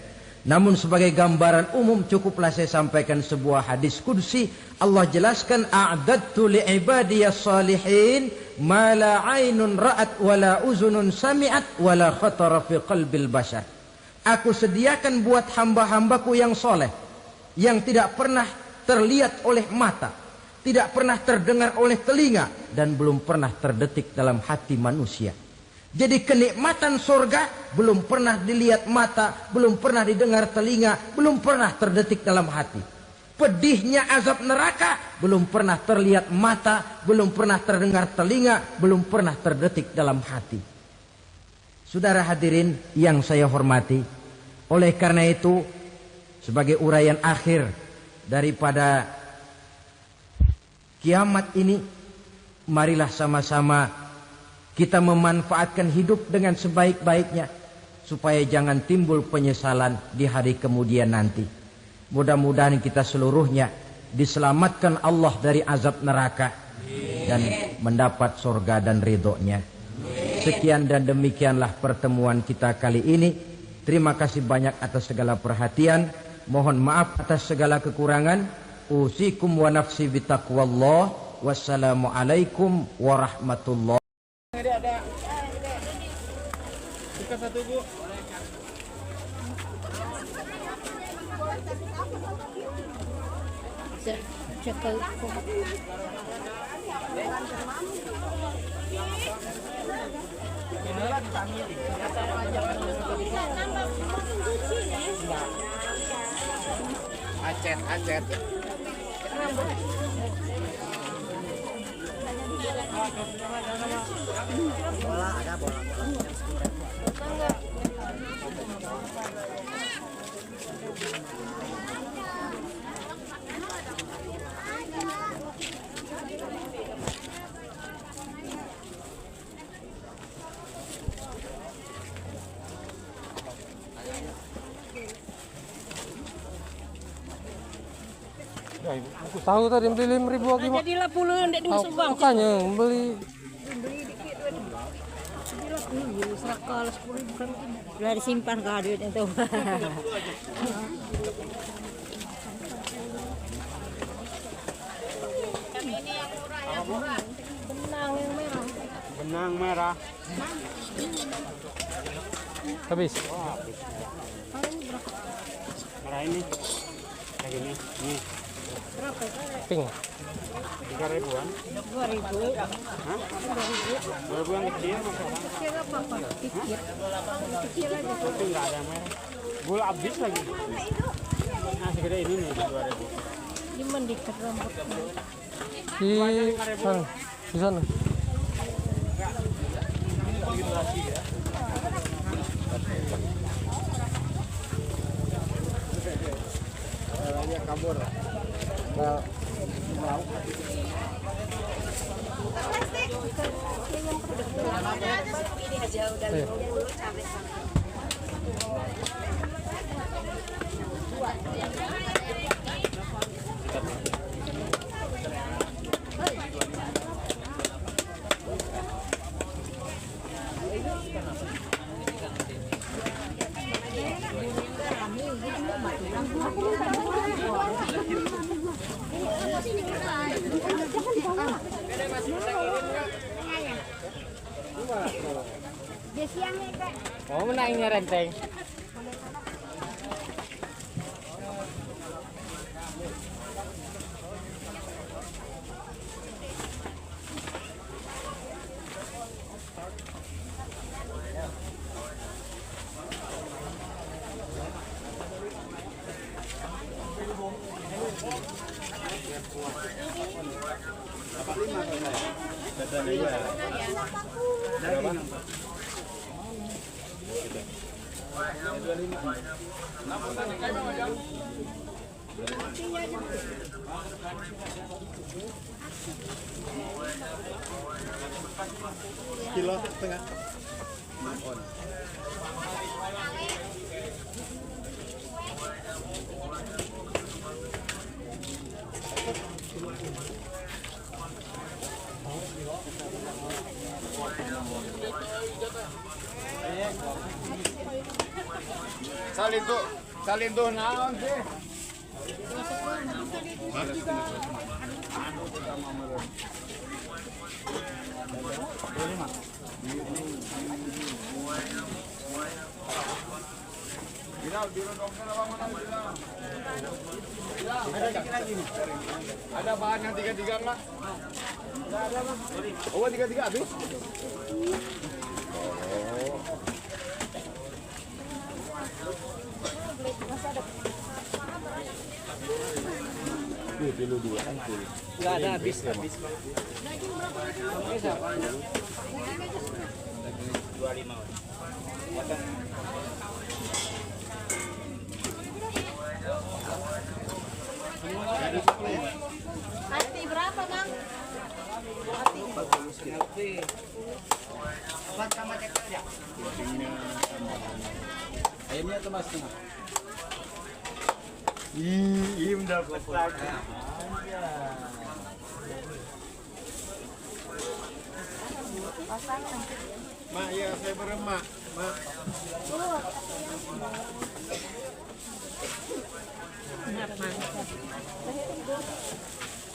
Namun sebagai gambaran umum cukuplah saya sampaikan sebuah hadis qudsi. Allah jelaskan, a'dadtu li'ibadiyas salihin ma la 'ainun ra'at wa la uzunun sami'at wa la khatara fi qalbil bashar. Aku sediakan buat hamba-hambaku yang soleh, yang tidak pernah terlihat oleh mata, tidak pernah terdengar oleh telinga, dan belum pernah terdetik dalam hati manusia. Jadi kenikmatan surga belum pernah dilihat mata, belum pernah didengar telinga, belum pernah terdetik dalam hati. Pedihnya azab neraka belum pernah terlihat mata, belum pernah terdengar telinga, belum pernah terdetik dalam hati. Saudara hadirin yang saya hormati, oleh karena itu sebagai uraian akhir daripada kiamat ini, marilah sama-sama kita memanfaatkan hidup dengan sebaik-baiknya, supaya jangan timbul penyesalan di hari kemudian nanti. Mudah-mudahan kita seluruhnya diselamatkan Allah dari azab neraka dan mendapat surga dan ridhonya. Sekian dan demikianlah pertemuan kita kali ini. Terima kasih banyak atas segala perhatian. Mohon maaf atas segala kekurangan. Usikum wa nafsi bitaqwallah. Wassalamualaikum warahmatullahi. Ada buka satu Bu. Cekel. Acet. Bola ada bola. Ya, aku tahu tadi beli 5.000 lagi. Jadilah puluh ndek dengan sumbang. Makanya beli. Jadilah puluh serakal 10 bukan. Sudah disimpan ke duitnya tuh. Benang merah. Habis. Merah ini. Kayak gini. Nih. Berapa? Pink. 3.000-an. 2.000. Hah? 2.000 yang kecil masalah. Kecil apa? Kecil. Kecil aja. Itu enggak ada merah. Gula habis lagi. Nah, segede ini nih 2.000. Di mendikat rambutnya. Di sana. Di sana. Kabur. Oh, menangnya renteng. Kilo setengah. Salin tuh naon sih? Ada bahan yang tiga-tiga nggak? Oh, tiga-tiga habis? Kilo 2 kan kilo. Enggak ada habis. Habis apa? 25. Hati berapa, Mang? Ayamnya atau mas tengah? Iya, dapat lagi. Mak, ya saya beremak. Mak.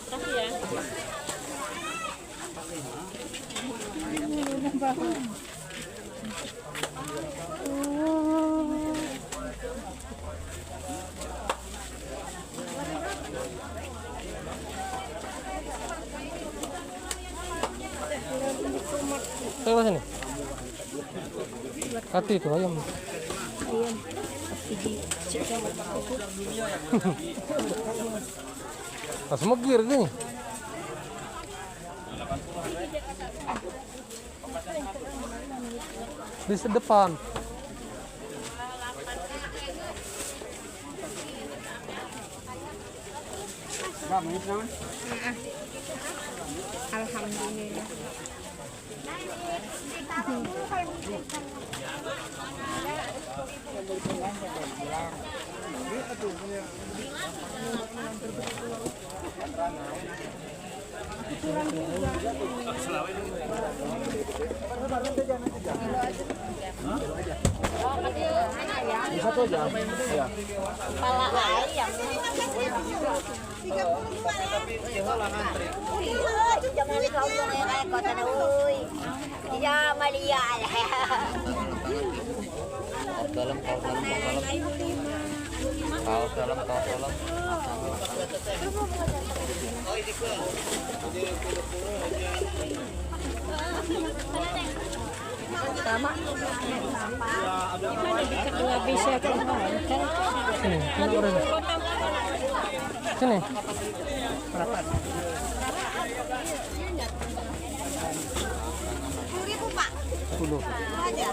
Kasih ya. Ayo sini. Hati itu ayam. Pas megir gini. Di depan. Alhamdulillah. Satu aja. Ya. Kepala ayam. 35 ya. Jangan dikawin kayak kota Naui. Iya, Malia. Dalam. Kaos dalam. Sama. Gimana di kedua bisa kan? Sini, kena orang. Sini. Berapa? 10.000, Pak. 10. Aja.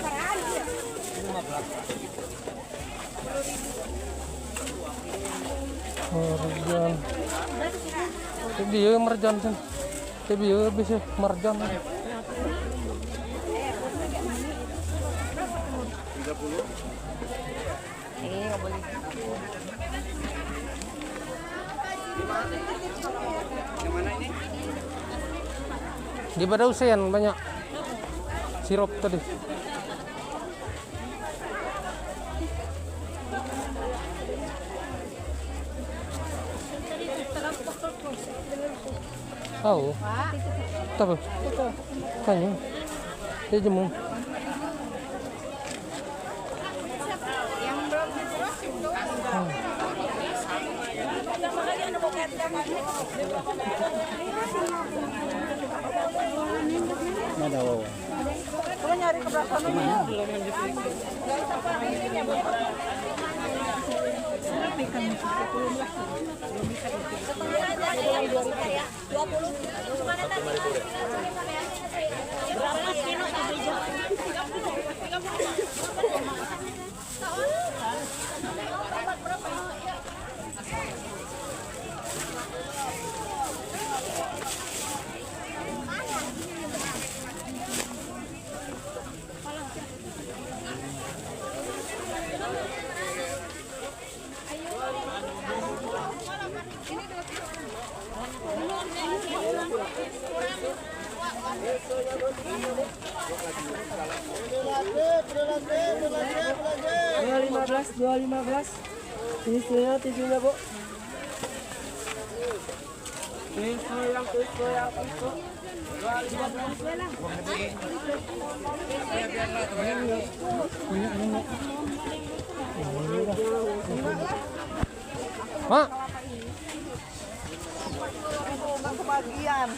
Marjan. Dia marjan kan. Dia bisa marjan. 30. Nggak boleh. Gimana ini? Di Badausen banyak sirup tadi. Tahu? Tahu? Tanya. Dia jemu. Yang belum diproses itu. Mana wow? Kalau nyari ke belakang mana? Belum lanjut. 20. Berapa kilo tadi Jo? Dua 15. Tisunya Bu. Tisu yang. Mak, Kebagian.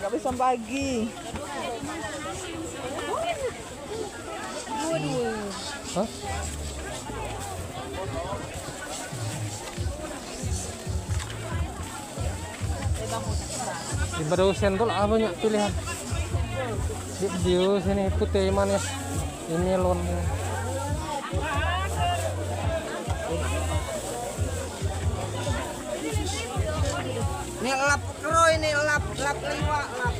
Gak bisa bagi. hah? Di Badosen tuh banyak pilihan. Di sini putih manis, ini melon. Ini lap kro, ini lap liwa, lap.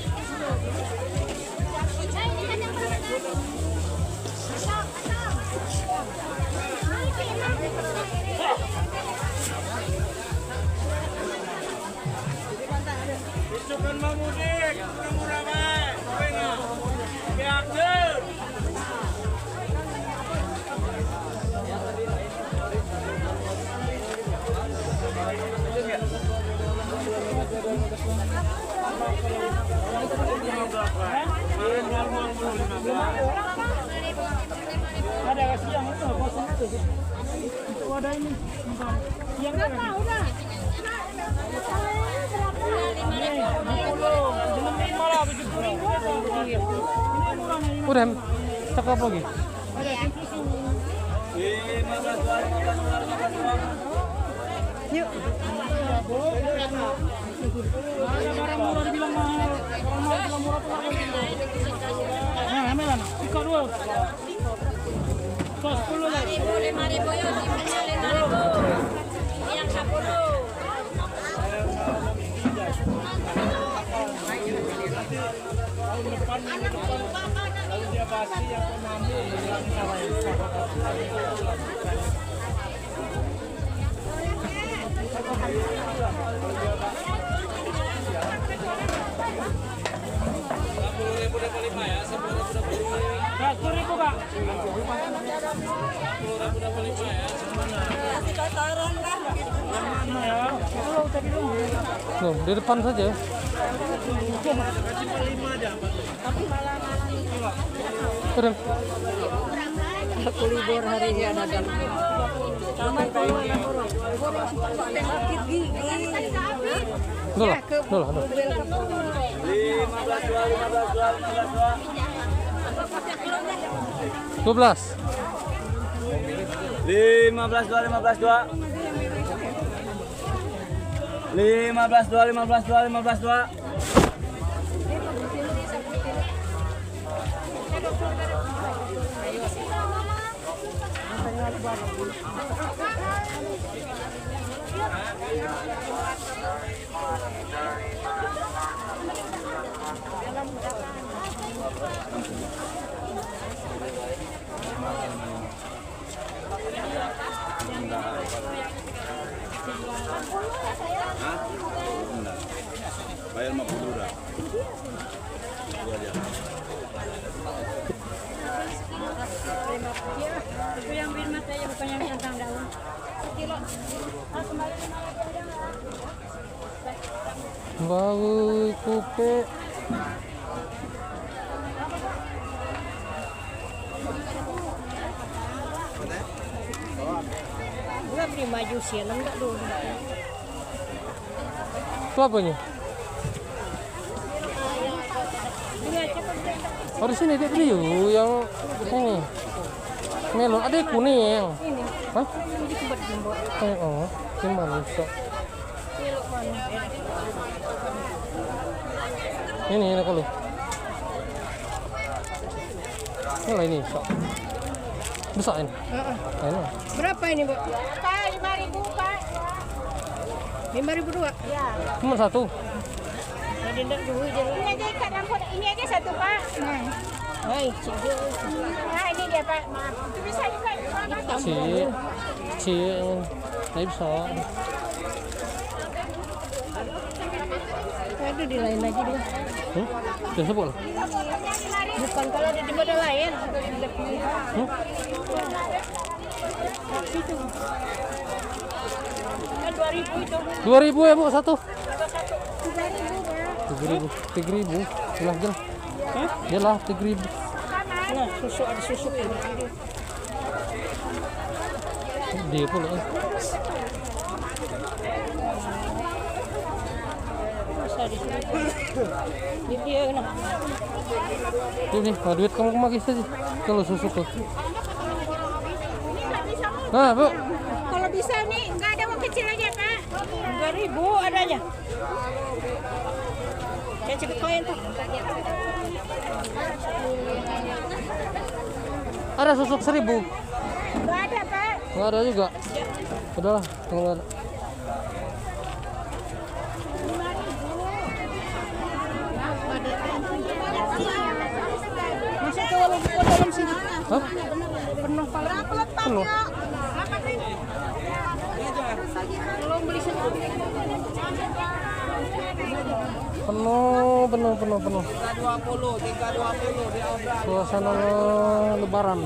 Isukan mamudik, murah baik. Biakin. Ada kasih yang itu, kosong itu. Untuk wadah ini. Yang mana? Udah. Udah, cakep lagi. Yuk. Ada barang murah dibilang mahal. Barang mahal dibilang murah tuh. Nah, amelan. Ika dua. Sos 10 lah. 5.000 yuk, simpennya 5.000. Yang 10. Kalau dia basi yang penambu Tuh, di depan saja. Udah. Aku libur hari ini ada dalam. Taman kayak sakit gigi. Dulu lah. 12. 15 bayar 50 dah. Itu yang birmat aja bukan yang kentang daun. Sekilo. Kembali 5.000 aja. Bau kupe. Gua beli maju sih, enggak dulu. Itu apanya? Oh, di sini dia beli yang ini. Melon ada kuning. Hah? Oh, gimana bisa? Ini kalau Mana ini? Sok. Besar ini. Ini. Berapa ini, Bu? Pak, 5.000, Pak. 5.000 dua? Ya. Cuma satu. Ada ndak dulu je. Ini aja ikat rambut. Ini aja satu, Pak. Nah. Hai, cik dia. Nah, ini dia, Pak. Maaf. Itu bisa ikat. Cik. Tapi bisa. Aduh, di lain lagi dia. Dia sebut lah. Bukan kalau ada di model lain. Kan 2.000 itu. 2.000 ya Bu satu. 3.000, Pak. 3.000. Jelas jelas. Jelas 3.000. Nah, susu ada susu ini. Dia pula. Bisa di sini. Ini dia nah. Ini duit kamu kemana saja kalau susu tuh. Nah, Bu. Kalau bisa nih, nggak ada mau kecil aja, Pak. 3.000 adanya. Yang cepet koin tuh. Ada susuk 1.000. Nggak ada, Pak. Nggak ada juga. Udahlah, nggak ada. Masuk ke warung dalam sini. Hah? Penuh pala. Penuh. Belum beli satu. Penuh. 320 di obrak. Suasana lebaran.